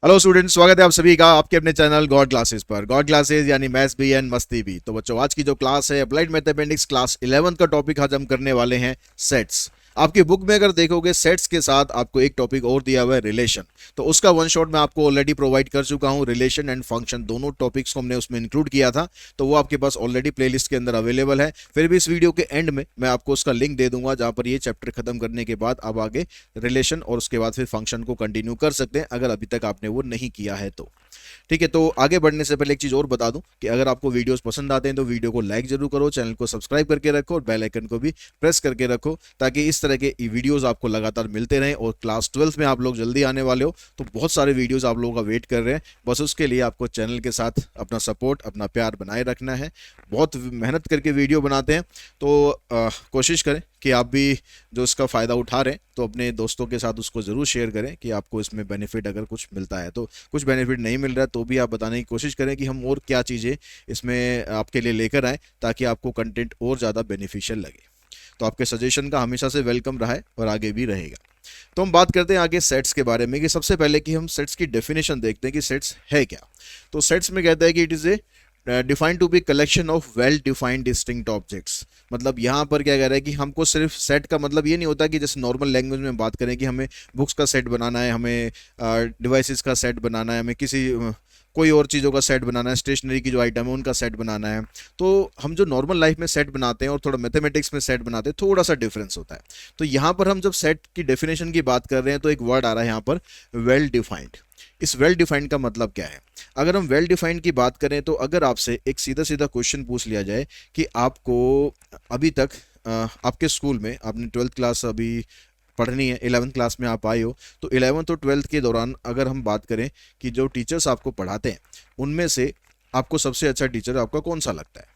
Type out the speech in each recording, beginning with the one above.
Hello students, स्वागत है आप सभी का आपके अपने चैनल गॉड क्लासेस पर। गॉड क्लासेस यानी मैथ्स भी एंड मस्ती भी। तो बच्चों, आज की जो क्लास है अप्लाइड मैथमेटिक्स क्लास 11 का टॉपिक आज हम करने वाले हैं सेट्स। आपकी बुक में अगर देखोगे सेट्स के साथ आपको एक टॉपिक और दिया हुआ है रिलेशन। तो उसका वन शॉट मैं आपको ऑलरेडी प्रोवाइड कर चुका हूं। रिलेशन एंड फंक्शन दोनों टॉपिक्स को हमने उसमें इंक्लूड किया था, तो वो आपके पास ऑलरेडी प्लेलिस्ट के अंदर अवेलेबल है। फिर भी इस वीडियो के एंड में मैं आपको उसका लिंक दे दूंगा, जहां पर ये चैप्टर खत्म करने के बाद आप आगे रिलेशन और उसके बाद फिर फंक्शन को कंटिन्यू कर सकते हैं, अगर अभी तक आपने वो नहीं किया है तो। ठीक है, तो आगे बढ़ने से पहले एक चीज और बता दूं कि अगर आपको वीडियोस पसंद आते हैं तो वीडियो को लाइक जरूर करो, चैनल को सब्सक्राइब करके रखो और बेल आइकन को भी प्रेस करके रखो, ताकि इस तरह के वीडियोस आपको लगातार मिलते रहें। और क्लास 12 में आप लोग जल्दी आने वाले हो, तो बहुत सारे वीडियोस आप लोगों का वेट कर रहे हैं। बस उसके लिए आपको चैनल के साथ अपना सपोर्ट, अपना प्यार बनाए रखना है। बहुत मेहनत करके वीडियो बनाते हैं, तो कोशिश करें कि आप भी जो इसका फ़ायदा उठा रहे हैं तो अपने दोस्तों के साथ उसको ज़रूर शेयर करें कि आपको इसमें बेनिफिट अगर कुछ मिलता है। तो कुछ बेनिफिट नहीं मिल रहा है तो भी आप बताने की कोशिश करें कि हम और क्या चीज़ें इसमें आपके लिए लेकर आएँ, ताकि आपको कंटेंट और ज़्यादा बेनिफिशियल लगे। तो आपके सजेशन का हमेशा से वेलकम रहा है और आगे भी रहेगा। तो हम बात करते हैं आगे सेट्स के बारे में, कि सबसे पहले कि हम सेट्स की डेफिनेशन देखते हैं कि सेट्स है क्या। तो सेट्स में कहता है कि it is a defined to be collection of well defined distinct objects. मतलब यहाँ पर क्या कह रहा है कि हमको सिर्फ सेट का मतलब ये नहीं होता कि जैसे नॉर्मल लैंग्वेज में बात करें कि हमें बुक्स का सेट बनाना है, हमें डिवाइसेस का सेट बनाना है, हमें किसी कोई और चीज़ों का सेट बनाना है, स्टेशनरी की जो आइटम है उनका सेट बनाना है। तो हम जो नॉर्मल लाइफ में सेट बनाते हैं और थोड़ा मैथमेटिक्स में सेट बनाते हैं, थोड़ा सा डिफरेंस होता है। तो यहाँ पर हम जब सेट की डेफिनेशन की बात कर रहे हैं तो एक वर्ड आ रहा है यहाँ पर, वेल डिफाइंड। इस वेल डिफाइंड का मतलब क्या है? अगर हम वेल डिफाइंड की बात करें तो अगर आपसे एक सीधा सीधा क्वेश्चन पूछ लिया जाए कि आपको अभी तक आपके स्कूल में आपने 12th क्लास अभी पढ़नी है, 11th क्लास में आप आए हो, तो 11th और 12th के दौरान अगर हम बात करें कि जो टीचर्स आपको पढ़ाते हैं उनमें से आपको सबसे अच्छा टीचर आपका कौन सा लगता है?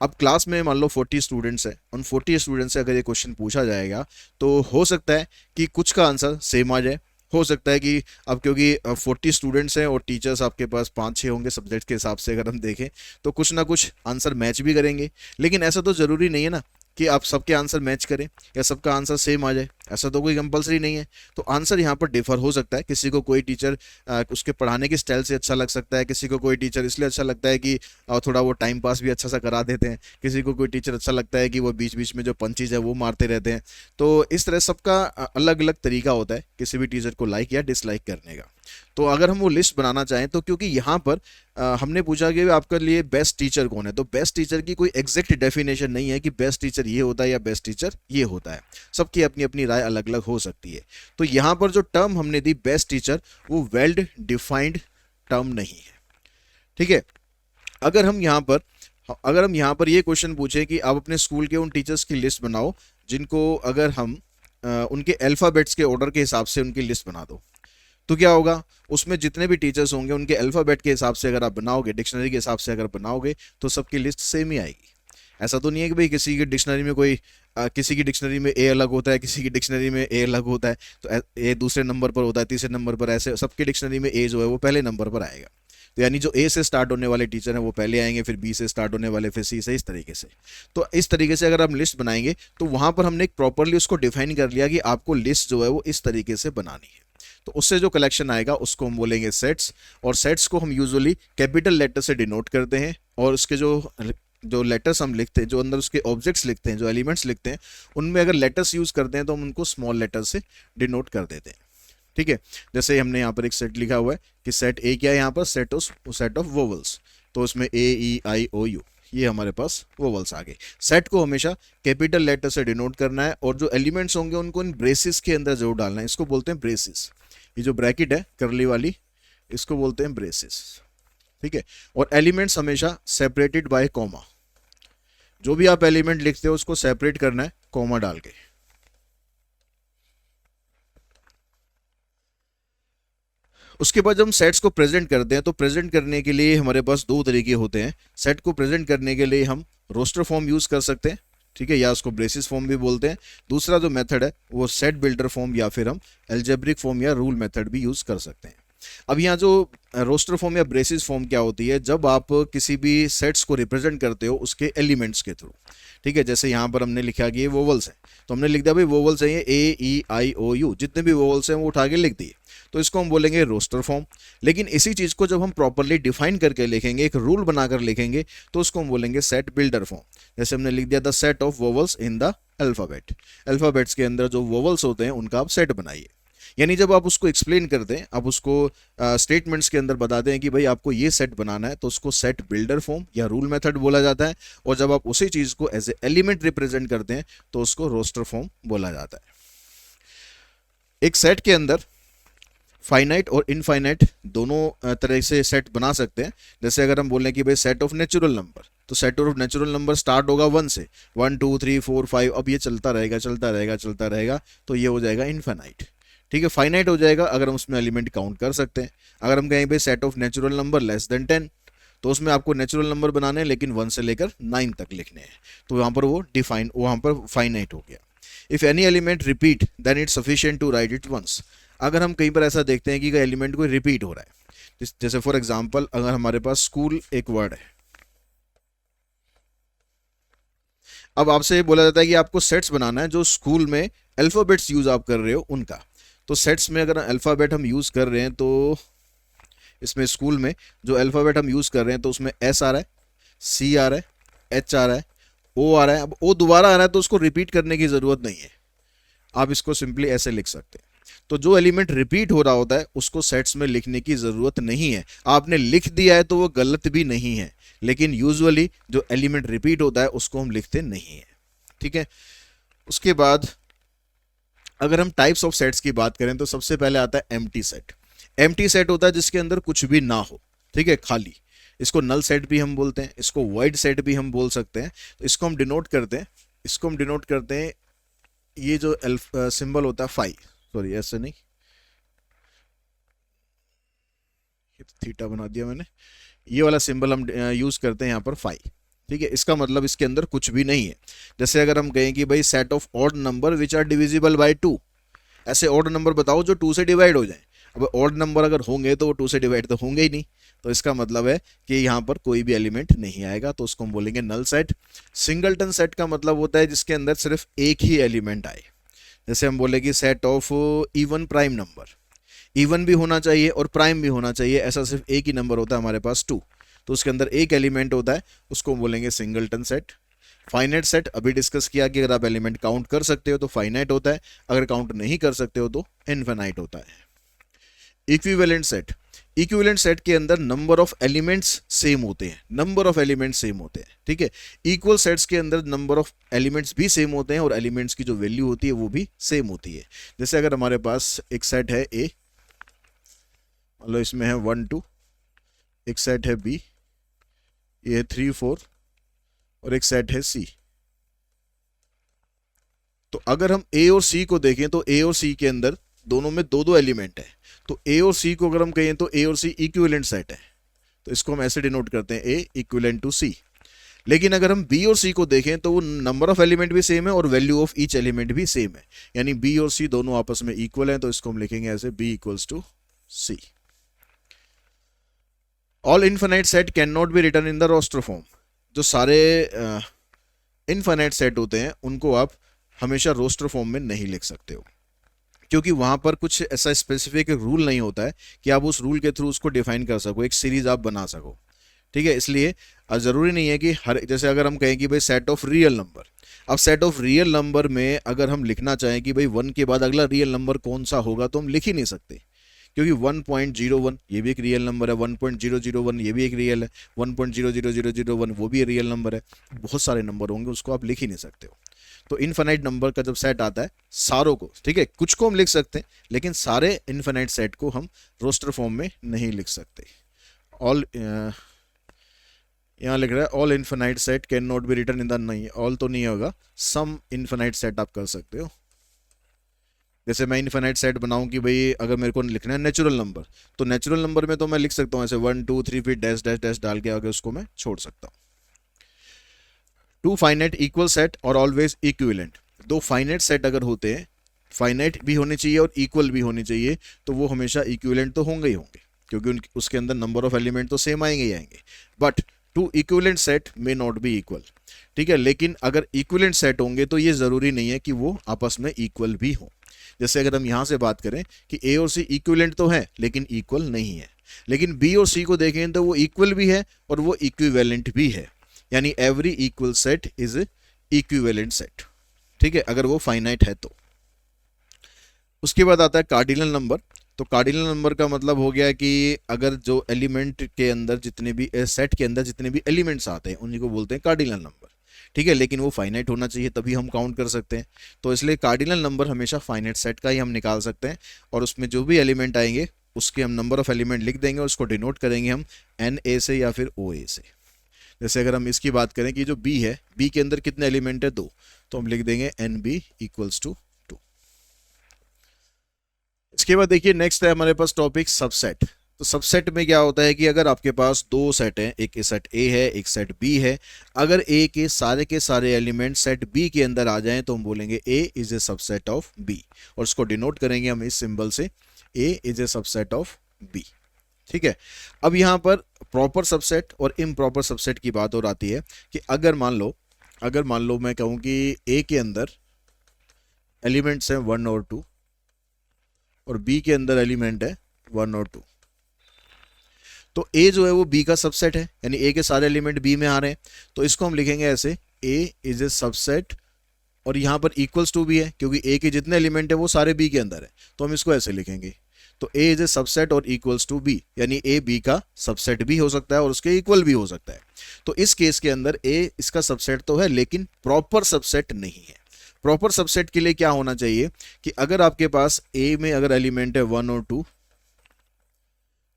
अब क्लास में मान लो 40 स्टूडेंट्स हैं, उन 40 स्टूडेंट से अगर ये क्वेश्चन पूछा जाएगा तो हो सकता है कि कुछ का आंसर सेम आ जाए, हो सकता है कि अब क्योंकि 40 स्टूडेंट्स हैं और टीचर्स आपके पास 5-6 होंगे सब्जेक्ट के हिसाब से अगर हम देखें, तो कुछ ना कुछ आंसर मैच भी करेंगे। लेकिन ऐसा तो ज़रूरी नहीं है ना कि आप सबके आंसर मैच करें या सबका आंसर सेम आ जाए, ऐसा तो कोई कंपलसरी नहीं है। तो आंसर यहाँ पर डिफर हो सकता है। किसी को कोई टीचर उसके पढ़ाने की स्टाइल से अच्छा लग सकता है, किसी को कोई टीचर इसलिए अच्छा लगता है कि थोड़ा वो टाइम पास भी अच्छा सा करा देते हैं, किसी को कोई टीचर अच्छा लगता है कि वो बीच बीच में जो पंचीज है वो मारते रहते हैं। तो इस तरह सबका अलग अलग तरीका होता है किसी भी टीचर को लाइक या डिसलाइक करने का। तो अगर हम वो लिस्ट बनाना चाहें तो, क्योंकि यहाँ पर हमने पूछा कि आपके लिए बेस्ट टीचर कौन है, तो बेस्ट टीचर की कोई एग्जैक्ट डेफिनेशन नहीं है कि बेस्ट टीचर ये होता है या बेस्ट टीचर ये होता है। सबकी अपनी अपनी राय अलग अलग हो सकती है। तो यहाँ पर जो टर्म हमने दी बेस्ट टीचर, वो वेल डिफाइंड टर्म नहीं है। ठीक है, अगर हम यहाँ पर ये क्वेश्चन पूछे कि आप अपने स्कूल के उन टीचर्स की लिस्ट बनाओ जिनको अगर हम उनके अल्फ़ाबेट्स के ऑर्डर के हिसाब से उनकी लिस्ट बना दो, तो क्या होगा? उसमें जितने भी टीचर्स होंगे उनके अल्फ़ाबेट के हिसाब से अगर आप बनाओगे, डिक्शनरी के हिसाब से अगर बनाओगे, तो सबकी लिस्ट सेम ही आएगी। ऐसा तो नहीं है कि भाई किसी की डिक्शनरी में किसी की डिक्शनरी में ए अलग होता है, किसी की डिक्शनरी में ए अलग होता है, तो ए दूसरे नंबर पर होता है, तीसरे नंबर पर, ऐसे सबकी डिक्शनरी में ए जो है वो पहले नंबर पर आएगा। तो यानी जो ए से स्टार्ट होने वाले टीचर हैं वो पहले आएंगे, फिर बी से स्टार्ट होने वाले, फिर सी से, इस तरीके से। तो इस तरीके से अगर हम लिस्ट बनाएंगे तो वहां पर हमने एक प्रॉपरली उसको डिफाइन कर लिया कि आपको लिस्ट जो है वो इस तरीके से बनानी है। तो उससे जो कलेक्शन आएगा उसको हम बोलेंगे सेट्स। और सेट्स को हम यूजुअली कैपिटल लेटर से डिनोट करते हैं, और उसके जो जो लेटर्स हम लिखते हैं, जो अंदर उसके ऑब्जेक्ट्स लिखते हैं, जो एलिमेंट्स लिखते हैं, उनमें अगर लेटर्स यूज करते हैं तो हम उनको स्मॉल लेटर से डिनोट कर देते हैं। ठीक है, जैसे हमने यहाँ पर एक सेट लिखा हुआ है कि सेट ए क्या है, यहाँ पर सेट ऑफ वोवल्स, तो उसमें ए ई आई ओ यू, ये हमारे पास वोवल्स आ गए। सेट को हमेशा कैपिटल लेटर से डिनोट करना है, और जो एलिमेंट्स होंगे उनको इन ब्रेसिस के अंदर जरूर डालना है। इसको बोलते हैं ब्रेसिस। ये जो ब्रैकेट है करली वाली, इसको बोलते हैं ब्रेसिस। ठीक है, और एलिमेंट्स हमेशा सेपरेटेड बाय कॉमा। जो भी आप एलिमेंट लिखते हो उसको सेपरेट करना है कॉमा डाल के। उसके बाद जब हम सेट्स को प्रेजेंट करते हैं तो प्रेजेंट करने के लिए हमारे पास दो तरीके होते हैं। सेट को प्रेजेंट करने के लिए हम रोस्टर फॉर्म यूज कर सकते हैं, ठीक है, या उसको ब्रेसिस फॉर्म भी बोलते हैं। दूसरा जो मेथड है वो सेट बिल्डर फॉर्म, या फिर हम एल्जेब्रिक फॉर्म या रूल मेथड भी यूज कर सकते हैं। अब यहाँ जो रोस्टर फॉर्म या ब्रेसिस फॉर्म क्या होती है, जब आप किसी भी सेट्स को रिप्रेजेंट करते हो उसके एलिमेंट्स के थ्रू, ठीक है। जैसे यहाँ पर हमने लिखा कि ये वोवल्स हैं, तो हमने लिख दिया भाई वोवल्स हैं ये ए ई आई ओ यू, जितने भी वोवल्स हैं वो उठा के लिख दिए, तो इसको हम बोलेंगे रोस्टर फॉर्म। लेकिन इसी चीज़ को जब हम प्रॉपरली डिफाइन करके लिखेंगे, एक रूल बनाकर लिखेंगे, तो उसको हम बोलेंगे सेट बिल्डर फॉर्म। जैसे हमने लिख दिया the set of vowels in the alphabet, alphabets के अंदर जो वोवल्स होते हैं उनका आप सेट बनाइए। यानी जब आप उसको एक्सप्लेन करते हैं, आप उसको स्टेटमेंट्स के अंदर बताते हैं कि भाई आपको ये सेट बनाना है, तो उसको सेट बिल्डर फॉर्म या रूल मेथड बोला जाता है। और जब आप उसी चीज़ को एज ए एलिमेंट रिप्रेजेंट करते हैं तो उसको रोस्टर फॉर्म बोला जाता है। एक सेट के अंदर फाइनाइट और इनफाइनाइट दोनों तरह से सेट बना सकते हैं। जैसे अगर हम बोलें कि भाई सेट ऑफ नेचुरल नंबर, तो set of natural number start होगा 1 से, 1 2 3 4 5, अब ये चलता रहेगा चलता रहेगा चलता रहेगा, तो ये हो जाएगा इनफाइनाइट। ठीक है, फाइनाइट हो जाएगा अगर हम उसमें एलिमेंट काउंट कर सकते हैं। अगर हम कहें भाई set of natural number less than 10, तो उसमें आपको नेचुरल नंबर बनाने हैं लेकिन 1 से लेकर 9 तक लिखने हैं, तो वहाँ पर वो डिफाइन, वहाँ पर फाइनाइट हो गया। If any element repeat then it's sufficient to write it once. अगर हम कहीं पर ऐसा देखते हैं कि एलिमेंट कोई रिपीट हो रहा है, जैसे फॉर एग्जांपल अगर हमारे पास स्कूल एक वर्ड है, अब आपसे बोला जाता है कि आपको सेट्स बनाना है जो स्कूल में अल्फ़ाबेट्स यूज आप कर रहे हो उनका। तो सेट्स में अगर अल्फ़ाबेट हम यूज कर रहे हैं, तो इसमें स्कूल में जो अल्फ़ाबेट हम यूज कर रहे हैं, तो उसमें एस आ रहा है, सी आ रहा है, एच आ रहा है, ओ आ रहा है। अब ओ दोबारा आ रहा है तो उसको रिपीट करने की जरूरत नहीं है, आप इसको सिंपली ऐसे लिख सकते हैं। तो जो एलिमेंट रिपीट हो रहा होता है उसको सेट्स में लिखने की जरूरत नहीं है। आपने लिख दिया है तो वो गलत भी नहीं है, लेकिन यूजुअली जो एलिमेंट रिपीट होता है उसको हम लिखते नहीं है। ठीक है, उसके बाद अगर हम टाइप्स ऑफ सेट्स की बात करें तो सबसे पहले आता है एम्प्टी सेट। एम्प्टी सेट होता है जिसके अंदर कुछ भी ना हो, ठीक है, खाली। इसको नल सेट भी हम बोलते हैं, इसको वॉइड सेट भी हम बोल सकते हैं। तो इसको हम डिनोट करते हैं, इसको हम डिनोट करते हैं, ये जो सिंबल होता है फाई, सॉरी ऐसे नहीं, ये तो थीटा बना दिया मैंने, ये वाला सिंबल हम यूज करते हैं यहाँ पर फाई। ठीक है, इसका मतलब इसके अंदर कुछ भी नहीं है। जैसे अगर हम कहें कि भाई set of odd number which are divisible by 2, ऐसे ऑड नंबर बताओ जो 2 से डिवाइड हो जाए। अब ऑड नंबर अगर होंगे तो वो 2 से डिवाइड तो होंगे ही नहीं, तो इसका मतलब है कि यहाँ पर कोई भी एलिमेंट नहीं आएगा, तो उसको हम बोलेंगे नल सेट। सिंगलटन सेट का मतलब होता है जिसके अंदर सिर्फ एक ही एलिमेंट आए। जैसे हम बोले कि set of even prime number, even भी होना चाहिए और प्राइम भी होना चाहिए, ऐसा सिर्फ एक ही नंबर होता है हमारे पास 2, तो उसके अंदर एक एलिमेंट होता है, उसको बोलेंगे सिंगलटन सेट। फाइनाइट सेट अभी डिस्कस किया कि अगर आप एलिमेंट काउंट कर सकते हो तो फाइनाइट होता है, अगर काउंट नहीं कर सकते हो तो इनफिनाइट होता है। इक्विवेलेंट सेट, इक्विवेलेंट सेट के अंदर नंबर ऑफ एलिमेंट्स सेम होते हैं, नंबर ऑफ एलिमेंट्स सेम होते हैं। ठीक है, इक्वल सेट्स के अंदर नंबर ऑफ एलिमेंट्स भी सेम होते हैं और एलिमेंट्स की जो वैल्यू होती है वो भी सेम होती है। जैसे अगर हमारे पास एक सेट है ए, मतलब इसमें है 1 2, एक सेट है बी, ये है 3 4, और एक सेट है सी। तो अगर हम ए और सी को देखें तो ए और सी के अंदर दोनों में दो दो एलिमेंट है, तो ए और सी को अगर हम कहें तो ए और सी इक्विवेलेंट सेट है, तो इसको हम ऐसे डिनोट करते हैं ए इक्विवेलेंट टू सी। लेकिन अगर हम बी और सी को देखें तो वो नंबर ऑफ एलिमेंट भी सेम है और वैल्यू ऑफ ईच एलिमेंट भी सेम है, यानी बी और सी दोनों आपस में इक्वल हैं, तो इसको हम लिखेंगे ऐसे B equals to C. All infinite set can not be written in the roster form. जो सारे इनफिनाइट सेट होते हैं उनको आप हमेशा रोस्टर फॉर्म में नहीं लिख सकते हो, क्योंकि वहां पर कुछ ऐसा स्पेसिफिक रूल नहीं होता है कि आप उस रूल के थ्रू उसको डिफाइन कर सको, एक सीरीज आप बना सको। ठीक है, इसलिए जरूरी नहीं है कि हर, जैसे अगर हम कहें कि भाई सेट ऑफ रियल नंबर, अब सेट ऑफ रियल नंबर में अगर हम लिखना चाहें कि भाई 1 के बाद अगला रियल नंबर कौन सा होगा, तो हम लिख ही नहीं सकते, क्योंकि 1.01 ये भी एक रियल नंबर है, 1.001 ये भी एक रियल है, 1.00001 वो भी रियल नंबर है, बहुत सारे नंबर होंगे, उसको आप लिख ही नहीं सकते हो। तो इनफिनाइट नंबर का जब सेट आता है सारों को, ठीक है, कुछ को हम लिख सकते हैं लेकिन सारे इनफिनाइट सेट को हम रोस्टर फॉर्म में नहीं लिख सकते। ऑल, यहाँ लिख रहा है all infinite set can not be written in the, नहीं ऑल तो नहीं होगा, सम इनफिनाइट सेट आप कर सकते हो। जैसे मैं इनफिनाइट सेट बनाऊं कि भाई अगर मेरे को लिखना है नेचुरल नंबर, तो नेचुरल नंबर में तो मैं लिख सकता हूं ऐसे 1 2 3 फिर डैश डैश डैश डाल के आगे उसको मैं छोड़ सकता हूं। टू फाइनाइट इक्वल सेट और ऑलवेज इक्विवेलेंट, दो फाइनाइट सेट अगर होते हैं फाइनाइट भी होनी चाहिए और इक्वल भी होनी चाहिए, तो वो हमेशा इक्विवेलेंट तो होंगे ही होंगे, क्योंकि उसके अंदर नंबर ऑफ एलिमेंट तो सेम आएंगे ही आएंगे। But two equivalent set may not be equal, ठीक है। लेकिन अगर इक्विवेलेंट सेट होंगे तो ये ज़रूरी नहीं है कि वो आपस में इक्वल भी हो। जैसे अगर हम यहाँ से बात करें कि ए और सी इक्विवेलेंट तो है लेकिन इक्वल नहीं है, लेकिन बी और सी को देखें तो वो इक्वल भी है और वो इक्विवेलेंट भी है, यानी every equal set is equivalent set, ठीक है, अगर वो फाइनाइट है तो। उसके बाद आता है कार्डिनल नंबर। तो कार्डिनल नंबर का मतलब हो गया कि अगर जो एलिमेंट के अंदर जितने भी सेट के अंदर जितने भी एलिमेंट्स आते हैं उन्हीं को बोलते हैं कार्डिनल नंबर, ठीक है। लेकिन वो फाइनाइट होना चाहिए तभी हम काउंट कर सकते हैं। तो इसलिए कार्डिनल नंबर हमेशा फाइनाइट सेट का ही हम निकाल सकते हैं, और उसमें जो भी एलिमेंट आएंगे उसके हम नंबर ऑफ एलिमेंट लिख देंगे और उसको डिनोट करेंगे हम एन ए से या फिर ओ ए से। जैसे अगर हम इसकी बात करें कि जो बी है, बी के अंदर कितने एलिमेंट है, 2, तो हम लिख देंगे एन बी इक्वल्स टू 2। इसके बाद देखिए नेक्स्ट है हमारे पास टॉपिक सबसेट। तो सबसेट में क्या होता है कि अगर आपके पास 2 सेट हैं, एक सेट ए है एक सेट बी है, अगर ए के सारे एलिमेंट सेट बी के अंदर आ जाएं तो हम बोलेंगे A is a subset of B, और उसको डिनोट करेंगे हम इस सिंबल से, A is a subset of B, ठीक है। अब यहाँ पर प्रॉपर सबसेट और इम्प्रॉपर सबसेट की बात और आती है कि अगर मान लो मैं कहूँ कि ए के अंदर एलिमेंट्स हैं 1 और 2 और बी के अंदर एलिमेंट है 1 और 2, तो ए जो है वो बी का सबसेट है, यानी ए के सारे एलिमेंट बी में आ रहे हैं, तो इसको हम लिखेंगे ऐसे, ए इज ए सबसेट, और यहाँ पर इक्वल्स टू भी है क्योंकि ए के जितने एलिमेंट है वो सारे बी के अंदर है, तो हम इसको ऐसे लिखेंगे। तो ए इज ए सबसेट और इक्वल्स टू बी, यानी ए बी का सबसेट भी हो सकता है और उसके इक्वल भी हो सकता है। तो इस केस के अंदर ए इसका सबसेट तो है लेकिन प्रॉपर सबसेट नहीं है। प्रॉपर सबसेट के लिए क्या होना चाहिए कि अगर आपके पास ए में अगर एलिमेंट है 1 और 2,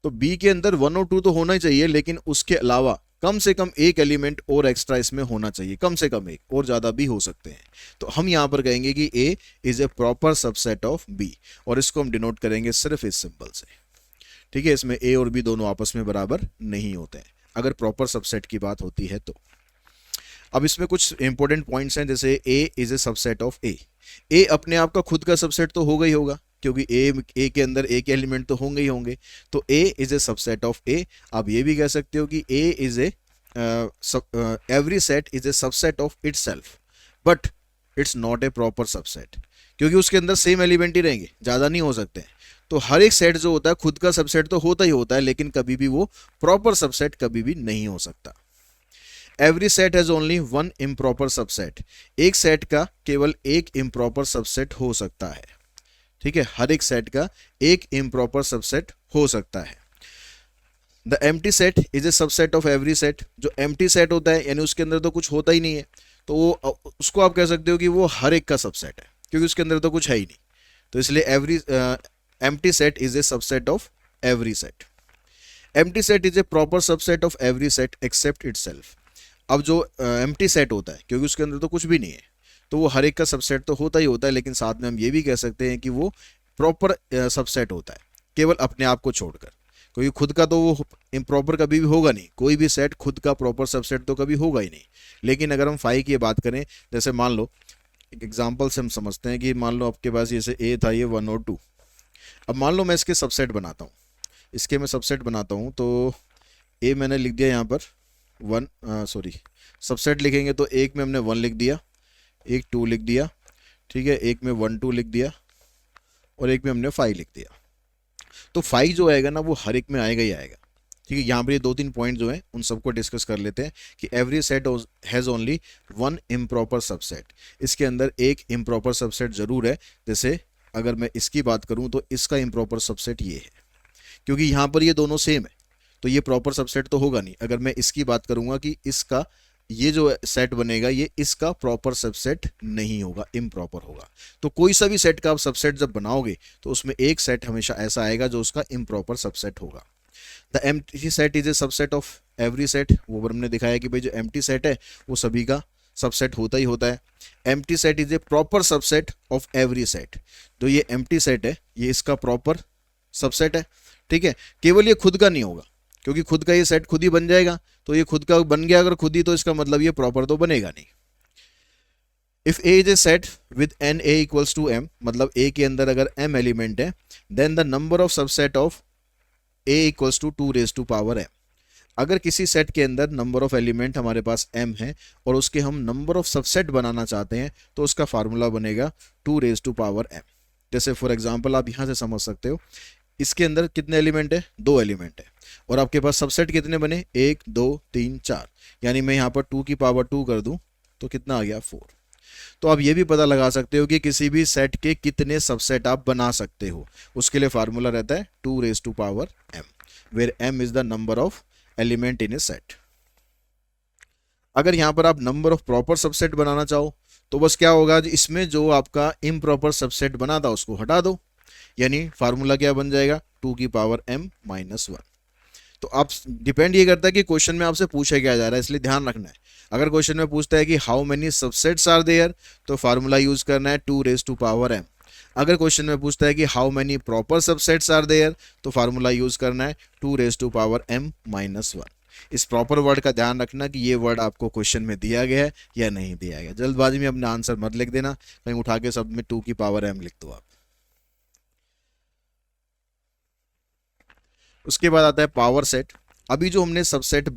तो बी के अंदर 1 और 2 तो होना ही चाहिए, लेकिन उसके अलावा कम से कम एक एलिमेंट और एक्स्ट्रा इसमें होना चाहिए, कम से कम एक, और ज़्यादा भी हो सकते हैं। तो हम यहाँ पर कहेंगे कि A is a proper subset of B, और इसको हम डिनोट करेंगे सिर्फ इस सिंबल से, ठीक है। इसमें ए और बी दोनों आपस में बराबर नहीं होते हैं अगर प्रॉपर सबसेट की बात होती है तो। अब इसमें कुछ इंपॉर्टेंट पॉइंट्स हैं, जैसे ए इज ए सबसेट ऑफ ए। ए अपने आप का खुद का सबसेट तो होगा ही होगा क्योंकि ए के अंदर ए के एलिमेंट तो होंगे ही होंगे, तो A is a subset of A. आप ये भी कह सकते हो कि A is a every set is a subset of itself, but it's not a proper subset, क्योंकि उसके अंदर सेम एलिमेंट ही रहेंगे, ज़्यादा नहीं हो सकते हैं। तो हर एक सेट जो होता है खुद का सबसेट तो होता ही होता है, लेकिन कभी भी वो प्रॉपर सबसेट कभी भी नहीं हो सकता। Every set has only one improper subset, एक सेट का केवल एक इम्प्रॉपर सबसेट हो सकता है, ठीक है। हर एक सेट का एक इम्प्रॉपर सबसेट हो सकता है। The empty set is a subset of every set. जो एम्प्टी सेट होता है यानी उसके अंदर तो कुछ होता ही नहीं है, तो वो उसको आप कह सकते हो कि वो हर एक का सबसेट है क्योंकि उसके अंदर तो कुछ है ही नहीं। तो इसलिए every empty set is a subset of every set. Empty set is a proper subset of every set except itself. अब जो एम्प्टी सेट होता है क्योंकि उसके अंदर तो कुछ भी नहीं है, तो वो हर एक का सबसेट तो होता ही होता है, लेकिन साथ में हम ये भी कह सकते हैं कि वो प्रॉपर सबसेट होता है केवल अपने आप को छोड़कर, क्योंकि खुद का तो वो इम्प्रॉपर कभी भी होगा नहीं, कोई भी सेट खुद का प्रॉपर सबसेट तो कभी होगा ही नहीं। लेकिन अगर हम फाई की बात करें, जैसे मान लो एक एग्जाम्पल से हम समझते हैं कि मान लो आपके पास जैसे ए था, ये 1 और 2। अब मान लो मैं इसके सबसेट बनाता हूँ, इसके मैं सबसेट बनाता हूँ, तो ए मैंने लिख दिया यहाँ पर 1, सबसेट लिखेंगे तो एक में हमने 1 लिख दिया, एक 2 लिख दिया, ठीक है, एक में 1 2 लिख दिया और एक में हमने 5 लिख दिया। तो 5 जो आएगा ना वो हर एक में आएगा ही आएगा, ठीक है। यहाँ पर ये 2-3 पॉइंट जो हैं उन सबको डिस्कस कर लेते हैं कि every set has only one improper subset. इसके अंदर एक इम्प्रॉपर सबसेट ज़रूर है। जैसे अगर मैं इसकी बात करूँ तो इसका इम्प्रॉपर सबसेट ये है, क्योंकि यहाँ पर ये दोनों सेम है तो ये प्रॉपर सबसेट तो होगा नहीं। अगर मैं इसकी बात करूँगा कि इसका ये जो सेट बनेगा ये इसका प्रॉपर सबसेट नहीं होगा, इम्प्रॉपर होगा। तो कोई सा भी सेट का आप सबसेट जब बनाओगे तो उसमें एक सेट हमेशा ऐसा आएगा जो उसका इम्प्रॉपर सबसेट होगा। The empty set is a subset of every set. वो हमने दिखाया कि भाई जो एम्प्टी सेट है वो सभी का सबसेट होता ही होता है। Empty set is a proper subset of every set. जो ये एम्प्टी सेट है ये इसका प्रॉपर सबसेट है, ठीक है। केवल ये खुद का नहीं होगा क्योंकि खुद का ये सेट खुद ही बन जाएगा, तो ये खुद का बन गया अगर खुद ही, तो इसका मतलब ये प्रॉपर तो बनेगा नहीं। If A is a set with n A equals to m, मतलब ए के अंदर अगर एम एलिमेंट है, then the number of subset of A equals to 2 raise to power m. अगर किसी सेट के अंदर नंबर ऑफ एलिमेंट हमारे पास m है और उसके हम नंबर ऑफ सबसेट बनाना चाहते हैं तो उसका फार्मूला बनेगा 2 रेज टू पावर m। जैसे फॉर एग्जांपल आप यहाँ से समझ सकते हो, इसके अंदर कितने एलिमेंट है, 2 एलिमेंट है, और आपके पास सबसेट कितने बने, 1 2 3 4, यानी मैं यहाँ पर 2 की पावर 2 कर दूं तो कितना आ गया 4। तो आप ये भी पता लगा सकते हो कि किसी भी सेट के कितने सबसेट आप बना सकते हो। उसके लिए फार्मूला रहता है 2 raise to power m, where m is the number of element in A set. अगर यहां पर आप नंबर ऑफ प्रॉपर सबसेट बनाना चाहो तो बस क्या होगा, इसमें जो आपका इम्प्रॉपर सबसेट बना था उसको हटा दो, यानी फार्मूला क्या बन जाएगा 2 की पावर m माइनस 1। तो आप डिपेंड ये करता है कि क्वेश्चन में आपसे पूछा क्या जा रहा है, इसलिए ध्यान रखना है। अगर क्वेश्चन में पूछता है कि how many subsets are there, तो फार्मूला यूज करना है 2 रेज टू पावर m। अगर क्वेश्चन में पूछता है कि how many proper subsets are there, तो फार्मूला यूज करना है 2 raise to power m minus 1। इस प्रॉपर वर्ड का ध्यान रखना कि ये वर्ड आपको क्वेश्चन में दिया गया है या नहीं दिया गया। जल्दबाजी में अपना आंसर मत लिख देना, कहीं उठा के सब में 2 की पावर m लिख दो आप। उसके बाद आता है पावर सेट। अभी जो हमने सबसेट